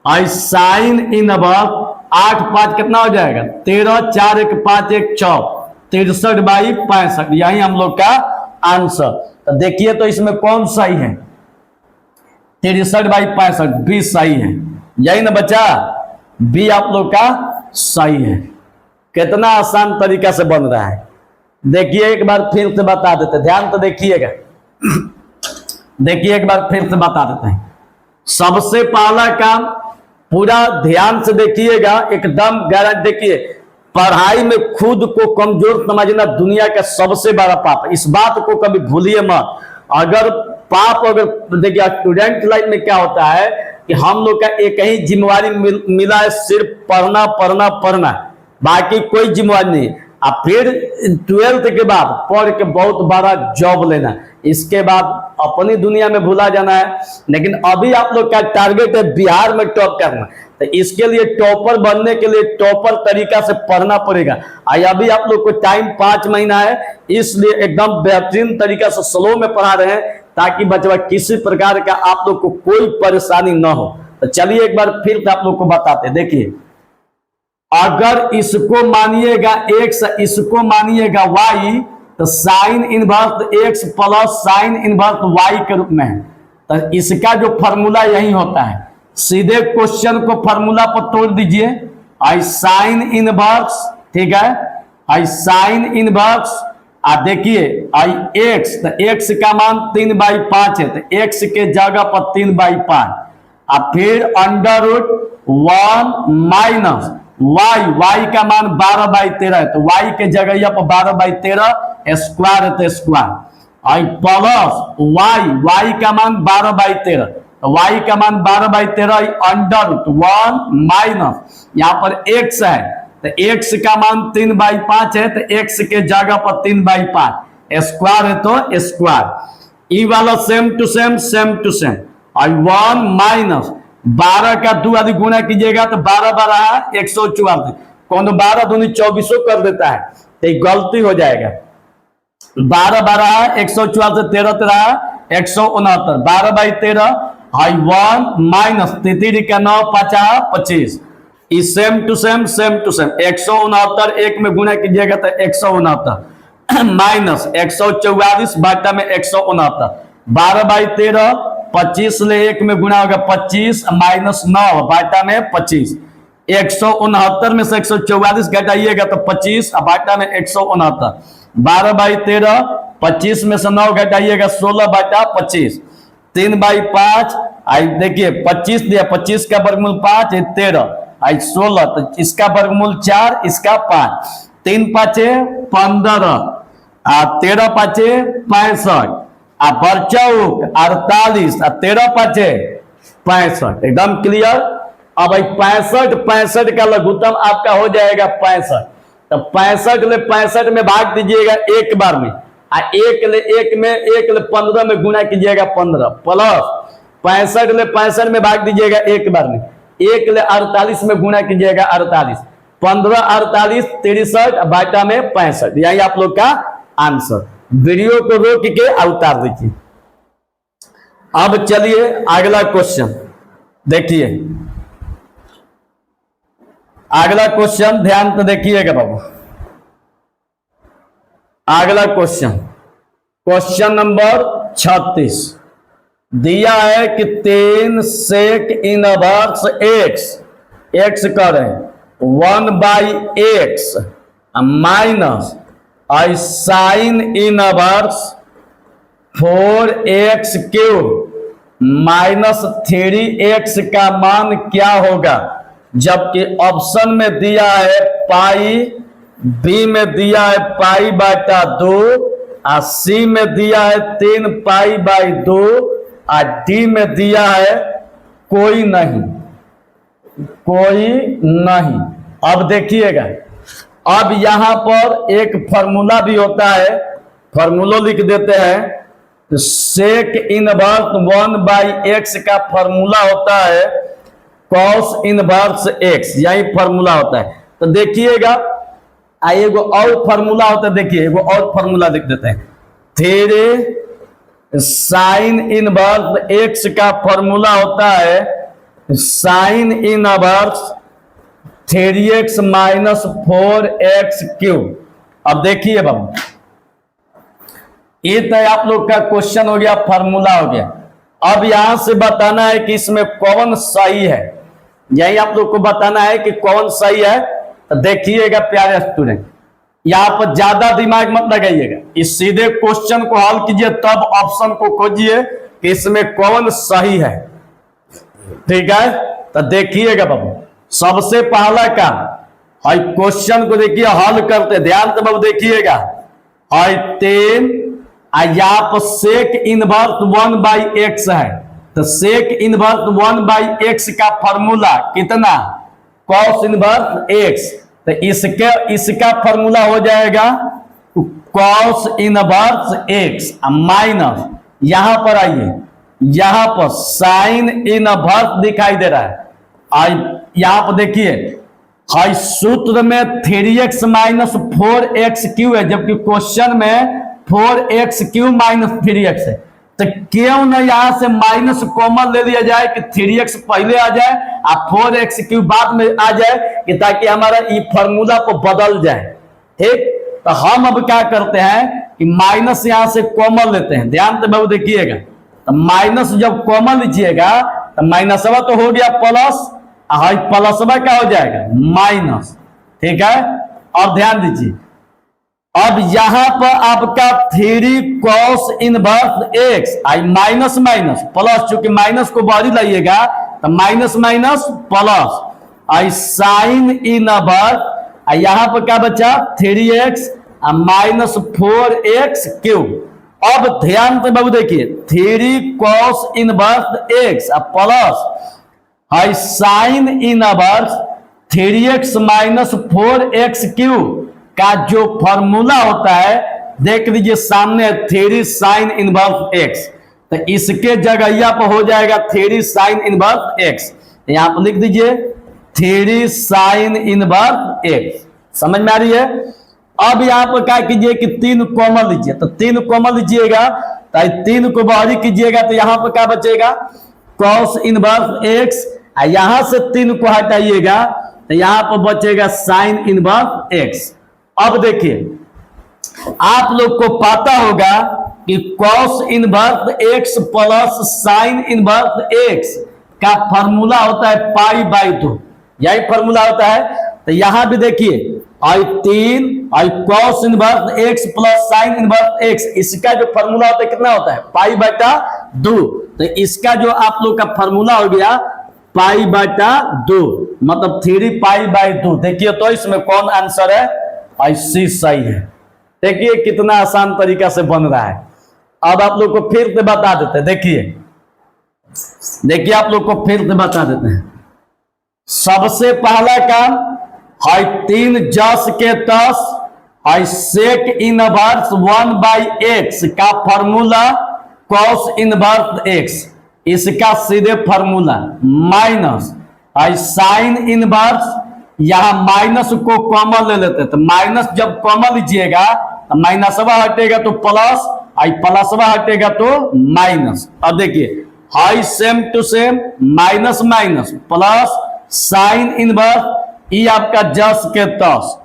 आई साइन इनवर्स 8 5 कितना हो जाएगा 13 4 1 5 1 6 63/65 यही हम लोग का आंसर। तो देखिए तो इसमें कौन सही है 63/65 बी सही है, यही ना बच्चा बी आप लोग का सही है। कितना आसान तरीका से बन रहा है देखिए, एक बार फिर से बता देते, ध्यान तो देखिएगा देखिए एक बार फिर से बता देते हैं। सबसे पहला काम पूरा ध्यान से देखिएगा, एकदम गारंटी देखिए, पढ़ाई में खुद को कमजोर समझना दुनिया का सबसे बड़ा पाप है, इस बात को कभी भूलिए मत। अगर पाप अगर देखिए स्टूडेंट लाइफ में क्या होता है कि हम लोग का एक ही जिम्मेवारी मिला है, सिर्फ पढ़ना पढ़ना पढ़ना, बाकी कोई जिम्मेवारी नहीं। अब फिर 12th के बाद पढ़ के बहुत बड़ा जॉब लेना, इसके बाद अपनी दुनिया में भूला जाना है। लेकिन अभी आप लोग का टारगेट है बिहार में टॉप करना, तो इसके लिए टॉपर बनने के लिए टॉपर तरीका से पढ़ना पड़ेगा। अभी आप लोग को टाइम 5 महीना है, इसलिए एकदम बेहतरीन तरीका से स्लो में पढ़ा रहे हैं ताकि बच्चा किसी प्रकार का आप लोग को कोई परेशानी न हो। तो चलिए एक बार फिर आप लोग को बताते, देखिए अगर इसको मानिएगा x, इसको मानिएगा y, तो sign inverse x plus sine inverse y के रूप में है। तो इसका जो फॉर्मूला यही होता है, सीधे क्वेश्चन को फॉर्मूला पर तोड़ दीजिए। आई साइन इनवर्स, ठीक है, आई साइन इनवर्स देखिए आई x, तो x का मान 3/5 है, तो x के जगह पर 3/5 फिर अंडर रूट 1 माइनस y का मान 12/13 है, तो y के जगह यहाँ पर 12/13 स्क्वायर है तो स्क्वायर आई प्लस y का मान 12/13, तो y का मान 12/13 अंडर रूट 1 माइनस यहाँ पर x है, तो x का मान 3/5 है, तो x के जगह पर 3/5 स्क्वायर है तो स्क्वायर। ई वाला सेम टू सेम और 1 माइनस 12 का 2 आदि गुना कीजिएगा तो 12 12 144, कौन 12 दूनी 24 कर देता है, तो गलती हो जाएगा। 12 12 144 13 13 169 12/13 हाई 1 माइनस 33 का 9 5 25 सेम टू सेम 169 एक में गुना कीजिएगा तो 169 माइनस 144 बाटा में 169 12/13 25 ले एक में गुना होगा 25 माइनस 9 बाटा में 25 169 में से 144 घटाइएगा तो 25 बाटा में 169 12/13 25 में से 9 घटाइएगा 16 बाटा 25 3/5 देखिए 25 दिया, 25 का वर्गमूल 5 है 13 16, तो इसका वर्गमूल 4 इसका 5 3 5 15 13 5 65 बरचौक 48 13 5 65 एकदम क्लियर। अब 65 का लघुत्तम आपका हो जाएगा 65, तो 65 ले 65 में भाग दीजिएगा एक बार में, एक ले 15 में गुना कीजिएगा 15 प्लस 65 ले 65 में भाग दीजिएगा एक बार में, एक ले 48 में गुना कीजिएगा 48 15 48 63 बाटा में 65, यही आप लोग का आंसर। वीडियो को रोक के उतार दीजिए। अब चलिए अगला क्वेश्चन देखिए, अगला क्वेश्चन ध्यान से देखिएगा बाबू। अगला क्वेश्चन नंबर 36 दिया है कि 3 सेक इनवर्स x करें 1/x minus I sine inverse 4x³ minus 3x का मान क्या होगा, जबकि ऑप्शन में दिया है पाई, बी में दिया है पाई बाटा 2, और सी में दिया है 3 पाई बाई 2, और डी में दिया है कोई नहीं, कोई नहीं। अब देखिएगा, अब यहां पर एक फॉर्मूला भी होता है, फॉर्मूला लिख देते हैं। सेक इनवर्स 1/x का फॉर्मूला होता है कॉस इनवर्स x, यही फॉर्मूला होता है। तो देखिएगा, एगो और फॉर्मूला होता है, देखिए एगो और फॉर्मूला लिख देते हैं। 3 साइन इनवर्स x का फॉर्मूला होता है sine inverse 3x minus 4x cube. अब देखिए बाबू, ये तो आप लोग का क्वेश्चन हो गया, फॉर्मूला हो गया। अब यहां से बताना है कि इसमें कौन सही है, यही आप लोग को बताना है कि कौन सही है। तो देखिएगा प्यारे स्टूडेंट, यहां पर ज्यादा दिमाग मत लगाइएगा, इस सीधे क्वेश्चन को हल कीजिए, तब ऑप्शन को खोजिए कि इसमें कौन सही है। ठीक है, तो देखिएगा बाबू, सबसे पहला काम है क्वेश्चन को देखिए हल करते, ध्यान से बाबू देखिएगा। है 3 यहाँ पर सेक इनवर्स 1/x है, तो सेक इनवर्स 1/x का फॉर्मूला कितना, कॉस इनवर्स x। तो इसका फॉर्मूला हो जाएगा कॉस इनवर्स x माइनस, यहां पर आइए, यहां पर साइन इनवर्स दिखाई दे रहा है। यहां पर देखिए, हाई सूत्र में 3x माइनस 4x क्यू है, जबकि क्वेश्चन में 4x क्यू माइनस 3x है। तो क्यों ना यहां से माइनस कॉमन ले लिया जाए कि 3x पहले आ जाए और 4x क्यू बाद में आ जाए, कि ताकि हमारा ये फॉर्मूला को बदल जाए। ठीक, तो हम अब क्या करते हैं कि माइनस यहां से कॉमन लेते हैं, ध्यान से बाबू देखिएगा। तो माइनस जब कॉमन लीजिएगा तो माइनसवा तो हो गया प्लस, हाई प्लसवा क्या हो जाएगा माइनस। ठीक है, अब ध्यान दीजिए, अब यहां पर आपका 3 कॉस इनवर्स x आई माइनस माइनस प्लस, चूंकि माइनस को बाहरी लाइएगा तो minus minus plus, I sine inverse, यहां पर क्या बचा 3x माइनस 4x क्यूब। अब ध्यान से बाबू देखिए, 3 cos inverse x plus I sine inverse 3x minus 4x cube का जो फॉर्मूला होता है, देख लीजिए सामने 3 साइन इनवर्स x, तो इसके जगह पर हो जाएगा 3 साइन इनवर्स x। यहां पर लिख दीजिए 3 साइन इनवर्स x, समझ में आ रही है। अब यहां पर क्या कीजिए कि 3 कॉमन लीजिए, तो 3 कॉमन लीजिएगा तो 3 को बाहरी कीजिएगा, तो यहां पर क्या बचेगा कॉस इनवर्स x, यहां से 3 को हटाइएगा तो यहां पर बचेगा साइन इनवर्स x। अब देखिए, आप लोग को पता होगा कि cos inverse x plus sine inverse x का फॉर्मूला होता है पाई बाई 2, यही फॉर्मूला होता है। तो यहां भी देखिए, I 3 I cos inverse x plus sine inverse x, इसका जो फॉर्मूला होता है कितना होता है पाई बाटा 2। तो इसका जो आप लोग का फॉर्मूला हो गया पाई बाटा 2, मतलब 3 पाई बाई 2। देखिए तो इसमें कौन आंसर है, ऐसी सही है। देखिए कितना आसान तरीका से बन रहा है। अब आप लोग को फिर से बता देते हैं, देखिए आप लोग को फिर से बता देते हैं। सबसे पहला काम है 3 जस के 10 है सेक इनवर्स 1/x का फॉर्मूला कॉस इनवर्स x, इसका सीधे फॉर्मूला माइनस है साइन इनवर्स, यहां माइनस को कॉमन ले लेते हैं, तो माइनस जब कॉमन लीजिएगा तो माइनसवा हटेगा तो प्लस, आई प्लसवा हटेगा तो माइनस। अब देखिए हाई same to same minus minus plus sine inverse, ई आपका जस के 10,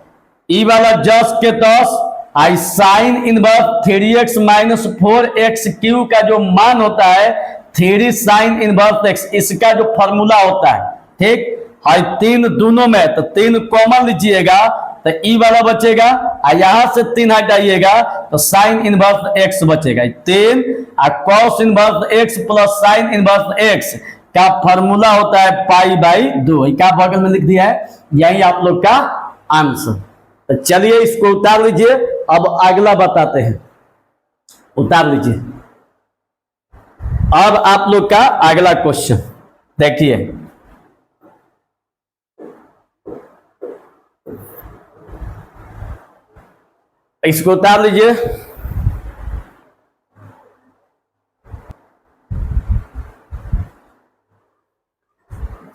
ई वाला जस के 10 I sine inverse 3x minus 4x cube का जो मान होता है 3 साइन इनवर्स x, इसका जो फॉर्मूला होता है। ठीक है, 3 दोनों में, तो 3 कॉमन लीजिएगा तो ई वाला बचेगा, यहां से 3 हटाइएगा तो साइन इनवर्स x बचेगा। 3 cos inverse x plus sine inverse x का फॉर्मूला होता है पाई बाई 2, क्या बगल में लिख दिया है, यही आप लोग का आंसर। तो चलिए इसको उतार लीजिए, अब अगला बताते हैं, उतार लीजिए। अब आप लोग का अगला क्वेश्चन देखिए, इसको उतार लीजिए।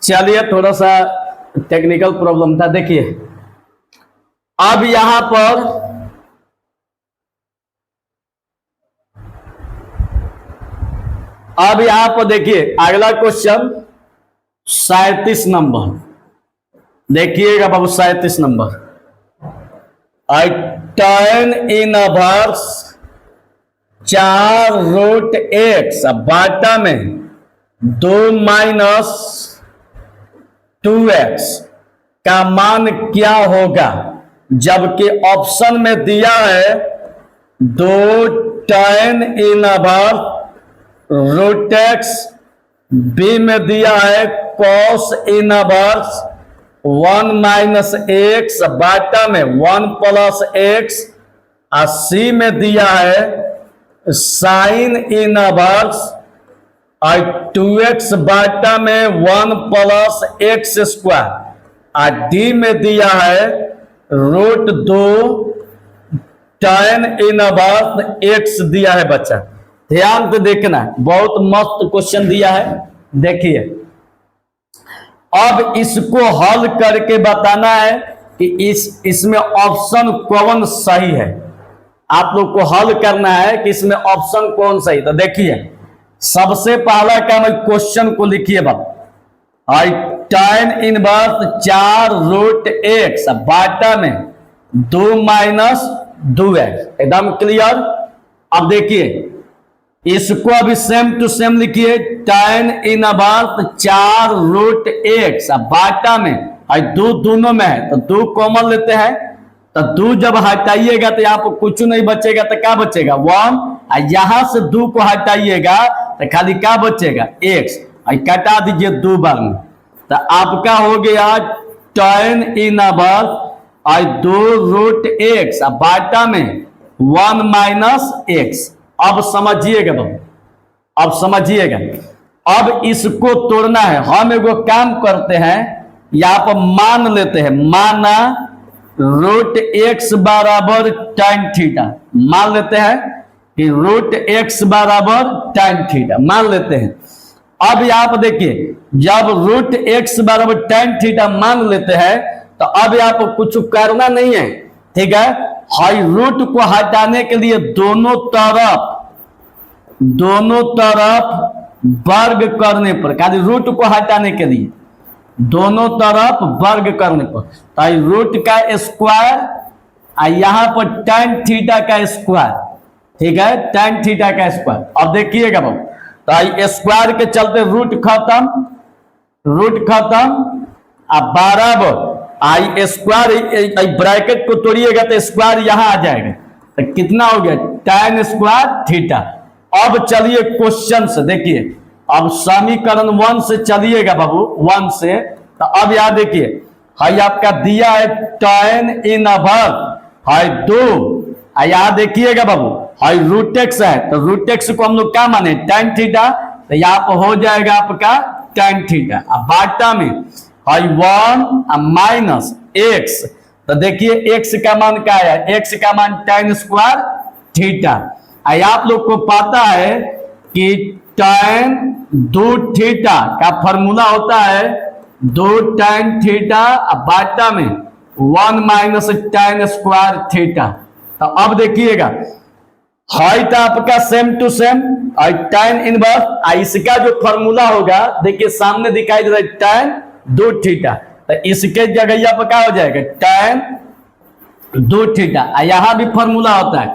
चलिए थोड़ा सा टेक्निकल प्रॉब्लम था। देखिए अब यहां पर देखिए अगला क्वेश्चन 37 नंबर, देखिएगा बाबू 37 नंबर। आई tan इनवर्स 4 रूट एक्स बाटा में 2 माइनस 2x का मान क्या होगा, जबकि ऑप्शन में दिया है 2 tan inverse root x, B में दिया है cos इनवर्स 1 माइनस एक्स बाटा में 1 प्लस एक्स, और सी में दिया है साइन इनवर्स 2x बाटा में 1 प्लस एक्स स्क्वायर, और डी में दिया है रूट 2 tan इनवर्स एक्स दिया है। बच्चा ध्यान से देखना, बहुत मस्त क्वेश्चन दिया है। देखिए अब इसको हल करके बताना है कि इसमें ऑप्शन कौन सही है। आप लोग को हल करना है कि इसमें ऑप्शन कौन सही। तो देखिए सबसे पहला काम है, क्वेश्चन को लिखिए बाबू। आई tan इनवर्स 4 रूट एक्स बाटा में 2 माइनस 2x, एकदम क्लियर। अब देखिए इसको अभी सेम टू सेम लिखिए, tan इनवर्स 4 रूट एक्स बाटा में, और 2 दोनों में है तो 2 कॉमन लेते हैं, तो 2 जब हटाइएगा तो यहाँ पर कुछ नहीं बचेगा, तो क्या बचेगा 1, और यहां से 2 को हटाइएगा तो खाली क्या बचेगा x, और कटा दीजिए 2 बार में, तो आपका हो गया tan इनवर्स 2 रूट एक्स बाटा में 1 माइनस एक्स। अब समझिएगा बाबू, अब समझिएगा, अब इसको तोड़ना है। हम एगो काम करते हैं, यहां पर मान लेते हैं, माना रूट एक्स बराबर tan थीटा, मान लेते हैं कि रूट एक्स बराबर tan थीटा मान लेते हैं। अब यहां पर देखिए जब रूट एक्स बराबर tan थीटा मान लेते हैं तो अब यहां पर कुछ करना नहीं है, ठीक है। हाई रूट को हटाने के लिए दोनों तरफ वर्ग करने पर, खाली रूट को हटाने के लिए दोनों तरफ वर्ग करने पर, तो रूट का स्क्वायर और यहां पर tan थीटा का स्क्वायर, ठीक है, tan थीटा का स्क्वायर। अब देखिएगा बाबू, तो स्क्वायर के चलते रूट खत्म, अब बराबर आई स्क्वायर, ब्रैकेट को तोड़िएगा तो स्क्वायर यहां आ जाएगा, तो कितना हो गया tan स्क्वायर थीटा। अब चलिए क्वेश्चन से देखिए, अब समीकरण 1 से चलिएगा बाबू, 1 से। तो अब यहां देखिए हाई आपका दिया है tan इनवर्स हाई 2, यहां देखिएगा बाबू हाई रूट एक्स है, तो रूट एक्स को हम लोग क्या माने tan थीटा, तो यहां पर हो जाएगा आपका tan थीटा। अब बाटा में हाई 1 माइनस एक्स, तो देखिए x का मान क्या है, x का मान tan स्क्वायर थीटा। आप लोग को पता है कि tan 2 थीटा का फॉर्मूला होता है 2 tan थीटा बाटा में 1 माइनस tan स्क्वायर थीटा। तो अब देखिएगा हाइट आपका सेम टू सेम, और tan इनवर्स इसका जो फॉर्मूला होगा देखिए सामने दिखाई दे रहा है tan 2 थीटा, तो इसके जगह पर क्या हो जाएगा tan 2 थीटा। यहां भी फॉर्मूला होता है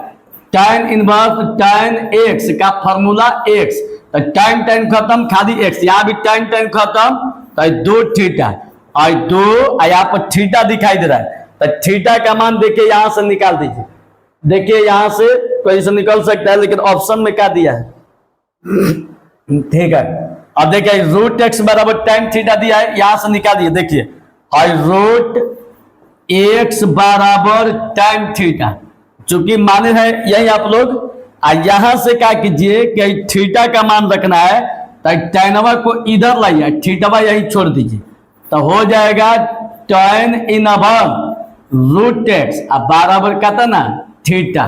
tan इनवर्स tan x का फॉर्मूला x, तो tan खत्म खाली x, यहां भी tan खत्म, तो 2 थीटा और 2 यहाँ पर थीटा दिखाई दे रहा है, तो थीटा का मान देखिए यहां से निकाल दीजिए। देखिए यहां से कोई से निकल सकता है, लेकिन ऑप्शन में क्या दिया है, ठीक है, अब देखिए रूट एक्स बराबर tan थीटा दिया है, यहां से निकालिए। देखिए रूट एक्स बराबर tan थीटा, चूंकि माने है यही आप लोग, यहां से क्या कीजिए कि थीटा का मान रखना है तो टैनवा को इधर लाइए, थीटावा यही छोड़ दीजिए, तो हो जाएगा tan इनवर्स रूट एक्स अब बराबर का था ना थीटा।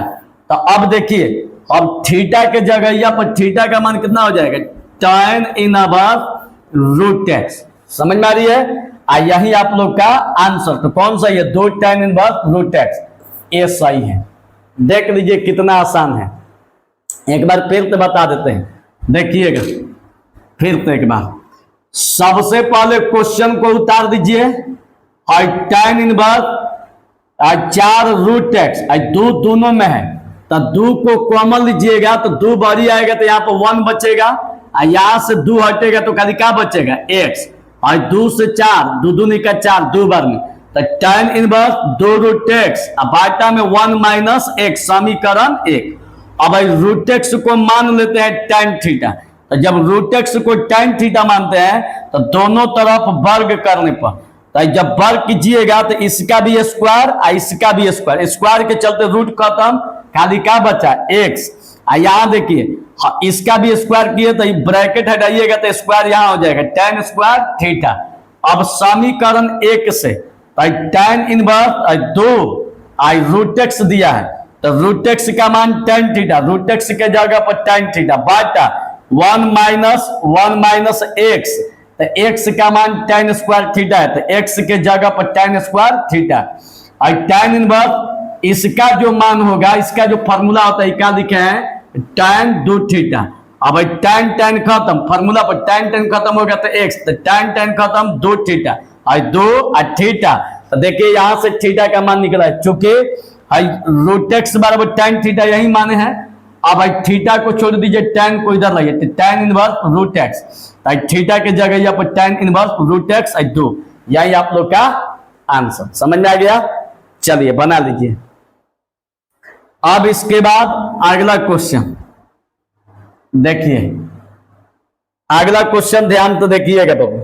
तो अब देखिए अब थीटा के जगह पर थीटा का मान कितना हो जाएगा tan इनवर्स रूट एक्स। समझ में आ रही है? यही आप लोग का आंसर। तो कौन सा ये 2 tan इनवर्स रूट एक्स, ये सही है। देख लीजिए कितना आसान है। एक बार फिर से बता देते हैं, देखिएगा फिर से एक बार। सबसे पहले क्वेश्चन को उतार दीजिए और tan इनवर्स 4 रूट एक्स दो दोनों में है, तो 2 को कॉमन लीजिएगा तो 2 बारी आएगा तो यहाँ पर 1 बचेगा, और यहां से 2 हटेगा तो खाली क्या बचेगा x, और 2 से 4 2 दूनी का 4 2 बार में, तो tan इनवर्स 2 रूट एक्स बाटा में 1 माइनस x, समीकरण 1। अब रूट एक्स को मान लेते हैं tan थीटा, तो जब रूट एक्स को tan थीटा मानते हैं तो दोनों तरफ वर्ग करने पर, तो जब वर्ग कीजिएगा तो इसका भी स्क्वायर और इसका भी स्क्वायर, स्क्वायर के चलते रूट खत्म, खाली क्या बचा x। यहां देखिए इसका भी स्क्वायर किए तो ब्रैकेट हटाइएगा तो स्क्वायर यहां हो जाएगा tan स्क्वायर थीटा। अब समीकरण 1 से tan इनवर्स 2 रूट एक्स दिया है, तो रूट एक्स का मान tan थीटा, रूट एक्स के जगह पर tan थीटा बाटा 1 माइनस x, तो x का मान tan स्क्वायर थीटा है, तो x के जगह पर tan स्क्वायर थीटा, और tan इनवर्स इसका जो मान होगा, इसका जो फॉर्मूला होता है क्या लिखे हैं tan 2 थीटा। अब tan खत्म, फॉर्मूला पर tan खत्म हो गया तो x, तो tan खत्म 2 थीटा और 2 और थीटा, तो देखिए यहां से थीटा का मान निकला है, चूंकि रूट एक्स बराबर tan थीटा यही माने हैं। अब थीटा को छोड़ दीजिए, tan को इधर लाइए, तो tan inverse root x, theta के जगह यहाँ पर tan इनवर्स रूट एक्स 2, यही आप लोग का आंसर। समझ में आ गया? चलिए बना लीजिए। अब इसके बाद अगला क्वेश्चन देखिए, अगला क्वेश्चन ध्यान तो देखिएगा बाबू।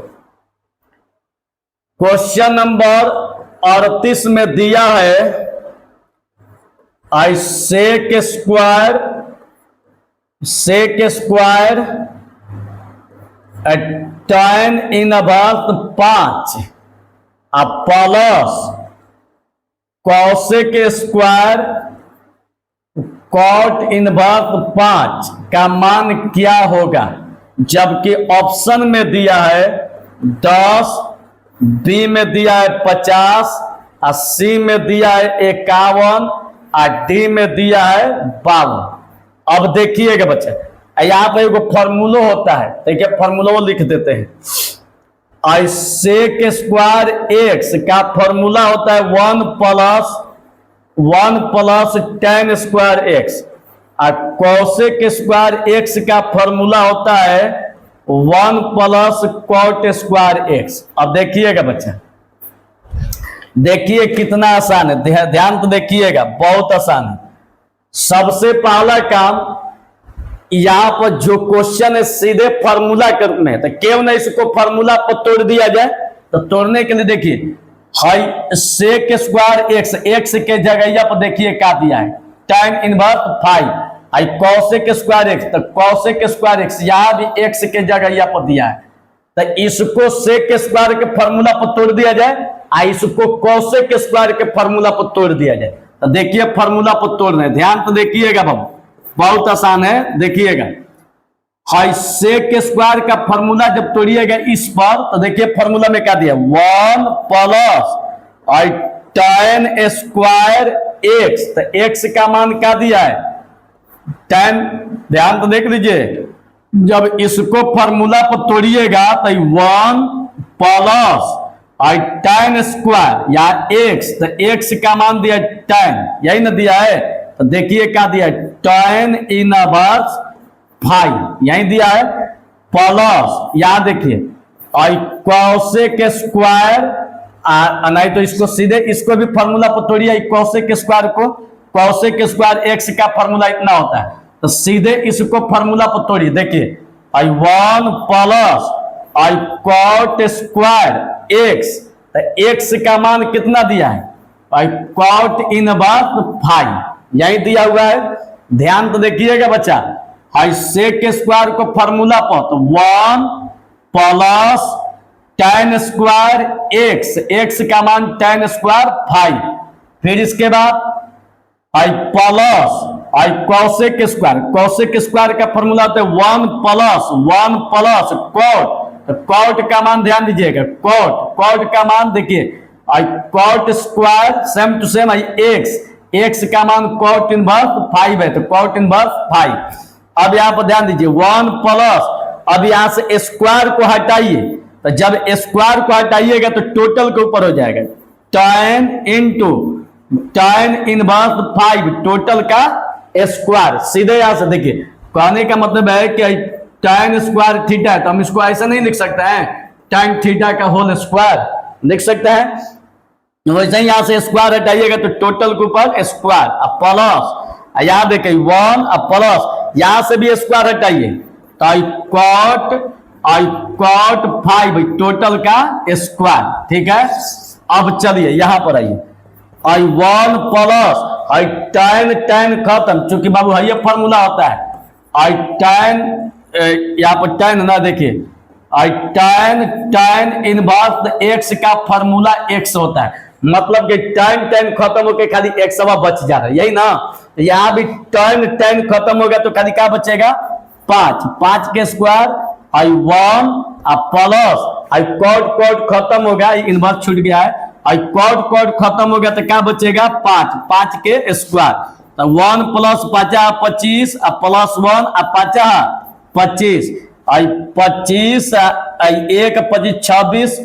क्वेश्चन नंबर 38 में दिया है sec square tan inverse 5 plus cosec square cot inverse 5 का मान क्या होगा, जबकि ऑप्शन में दिया है 10, बी में दिया है 50, और सी में दिया है 51, और डी में दिया है 52। अब देखिएगा बच्चे, यहाँ पे एक फॉर्मूला होता है, देखिए फॉर्मूला वो लिख देते हैं। सेक स्क्वायर एक्स का फॉर्मूला होता है 1 प्लस tan स्क्वायर एक्स, और कॉसेक स्क्वायर एक्स का फॉर्मूला होता है 1 प्लस cot स्क्वायर एक्स। अब देखिएगा बच्चा, देखिए कितना आसान है, ध्यान तो देखिएगा, बहुत आसान है। सबसे पहला काम, यहां पर जो क्वेश्चन है सीधे फॉर्मूला करने है, तो क्यों ना इसको फॉर्मूला पर तोड़ दिया जाए। तो तोड़ने के लिए देखिए सेक स्क्वायर एक्स, एक्स के जगह पर देखिए क्या दिया है tan inverse 5, cosec square x, तो कॉसेक स्क्वायर एक्स यहां भी एक्स के जगह पर दिया है, तो इसको सेक स्क्वायर के फॉर्मूला पर तोड़ दिया जाए, इसको कॉसेक स्क्वायर के फॉर्मूला पर तोड़ दिया जाए। तो देखिए फॉर्मूला पर तोड़ रहे हैं, ध्यान तो देखिएगा बाबू, बहुत आसान है। देखिएगा सेक स्क्वायर का फॉर्मूला जब तोड़िएगा इस पर, तो देखिए फॉर्मूला में क्या दिया 1 प्लस tan स्क्वायर एक्स, तो एक्स का मान क्या दिया है tan, ध्यान तो देख लीजिए, जब इसको फॉर्मूला पर तोड़िएगा तो 1 प्लस tan स्क्वायर या एक्स, तो एक्स का मान दिया tan, यही ना दिया है, तो देखिए क्या दिया tan इनवर्स 5 यही दिया है, प्लस यहां देखिए कॉसेक स्क्वायर, नहीं तो इसको सीधे इसको भी फॉर्मूला पर तोड़िए, कॉसेक स्क्वायर को, कॉसेक स्क्वायर एक्स का फॉर्मूला इतना होता है, तो सीधे इसको फॉर्मूला पर तोड़िए। देखिए आई 1 प्लस आई कॉट स्क्वायर एक्स, तो एक्स का मान कितना दिया है, आई कॉट इनवर्स 5 यही दिया हुआ है। ध्यान तो देखिएगा बच्चा, आई सेक स्क्वायर को फॉर्मूला पर तो 1 plus tan square x, x का मान tan स्क्वायर 5, फिर इसके बाद आई प्लस आई कॉसेक स्क्वायर, कॉसेक स्क्वायर का फॉर्मूला होता है 1 प्लस कॉट, तो कॉट का मान ध्यान दीजिएगा, कॉट का मान देखिए आई cot square same to same आई एक्स, एक्स का मान कॉट इनवर्स 5 है, तो कॉट इनवर्स 5। अब यहाँ पर ध्यान दीजिए 1 प्लस, अब यहां से स्क्वायर को हटाइए, तो जब स्क्वायर को हटाइएगा तो टोटल के ऊपर हो जाएगा tan into tan inverse 5 total का स्क्वायर। सीधे यहां से देखिए, कहने का मतलब है कि tan स्क्वायर थीटा है, तो हम इसको ऐसा नहीं लिख सकते हैं, tan थीटा का होल स्क्वायर लिख सकते हैं। वैसे ही यहां से स्क्वायर हटाइएगा तो टोटल के ऊपर स्क्वायर, अब प्लस यहां देखिए 1 अब प्लस, यहां से भी स्क्वायर हटाइए तो आई कॉट 5 टोटल का स्क्वायर, ठीक है। अब चलिए यहां पर आइए, आई 1 प्लस आई tan खत्म, चूंकि बाबू ये फॉर्मूला होता है, आई tan यहां पर tan ना देखिए, आई tan इनवर्स एक्स का फॉर्मूला एक्स होता है, मतलब कि tan खत्म होकर खाली एक सवा बच जा रहा है, यही ना। यहां भी tan खत्म हो गया तो खाली क्या बचेगा 5 के स्क्वायर आई 1 प्लस आई कॉट खत्म हो गया, इनवर्स छूट गया है, आई कॉट खत्म हो गया तो क्या बचेगा 5 के स्क्वायर, तो 1 प्लस 5 25 प्लस 1 25 आई 25 आई 1 25 26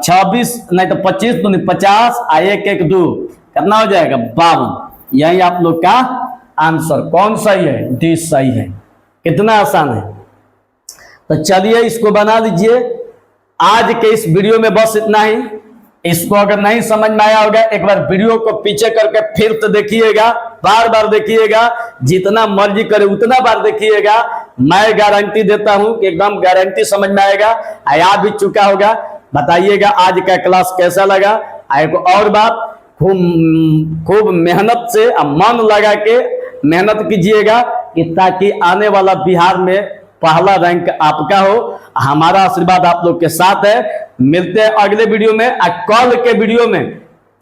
26 नहीं तो 25 दूनी 50 1 1 2 कितना हो जाएगा 52। यही आप लोग का आंसर कौन सही है, डी सही है। कितना आसान है, तो चलिए इसको बना लीजिए। आज के इस वीडियो में बस इतना ही। इसको अगर नहीं समझ में आया होगा एक बार वीडियो को पीछे करके फिर तो देखिएगा, बार बार देखिएगा, जितना मर्जी करे उतना बार देखिएगा। मैं गारंटी देता हूं कि एकदम गारंटी समझ में आएगा, आ भी चुका होगा। बताइएगा आज का क्लास कैसा लगा। एक और बात, खूब मेहनत से मन लगा के मेहनत कीजिएगा ताकि आने वाला बिहार में पहला रैंक आपका हो। हमारा आशीर्वाद आप लोग के साथ है। मिलते हैं अगले वीडियो में। कल के वीडियो में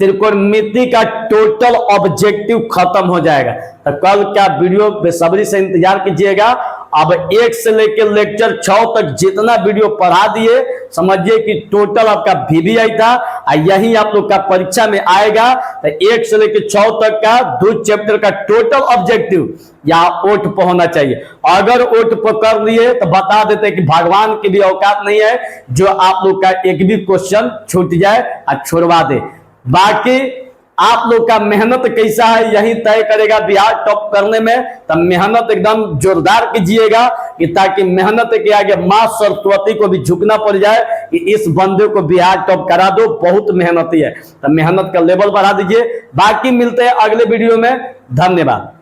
त्रिकोणमिति का टोटल ऑब्जेक्टिव खत्म हो जाएगा, तो कल का वीडियो बेसब्री से इंतजार कीजिएगा। अब 1 से लेकर लेक्चर 6 तक जितना वीडियो पढ़ा दिए, समझिए कि टोटल आपका VVI था, यही आप लोग का परीक्षा में आएगा। तो 1 से लेकर 6 तक का 2 चैप्टर का टोटल ऑब्जेक्टिव यहाँ ओठ पर होना चाहिए। अगर ओठ पर कर लिए तो बता देते कि भगवान की भी औकात नहीं है जो आप लोग का एक भी क्वेश्चन छूट जाए और छुड़वा दे। बाकी आप लोग का मेहनत कैसा है यही तय करेगा बिहार टॉप करने में। तब मेहनत एकदम जोरदार कीजिएगा कि ताकि मेहनत के आगे मां सरस्वती को भी झुकना पड़ जाए कि इस बंदे को बिहार टॉप करा दो, बहुत मेहनती है। तो मेहनत का लेवल बढ़ा दीजिए। बाकी मिलते हैं अगले वीडियो में। धन्यवाद।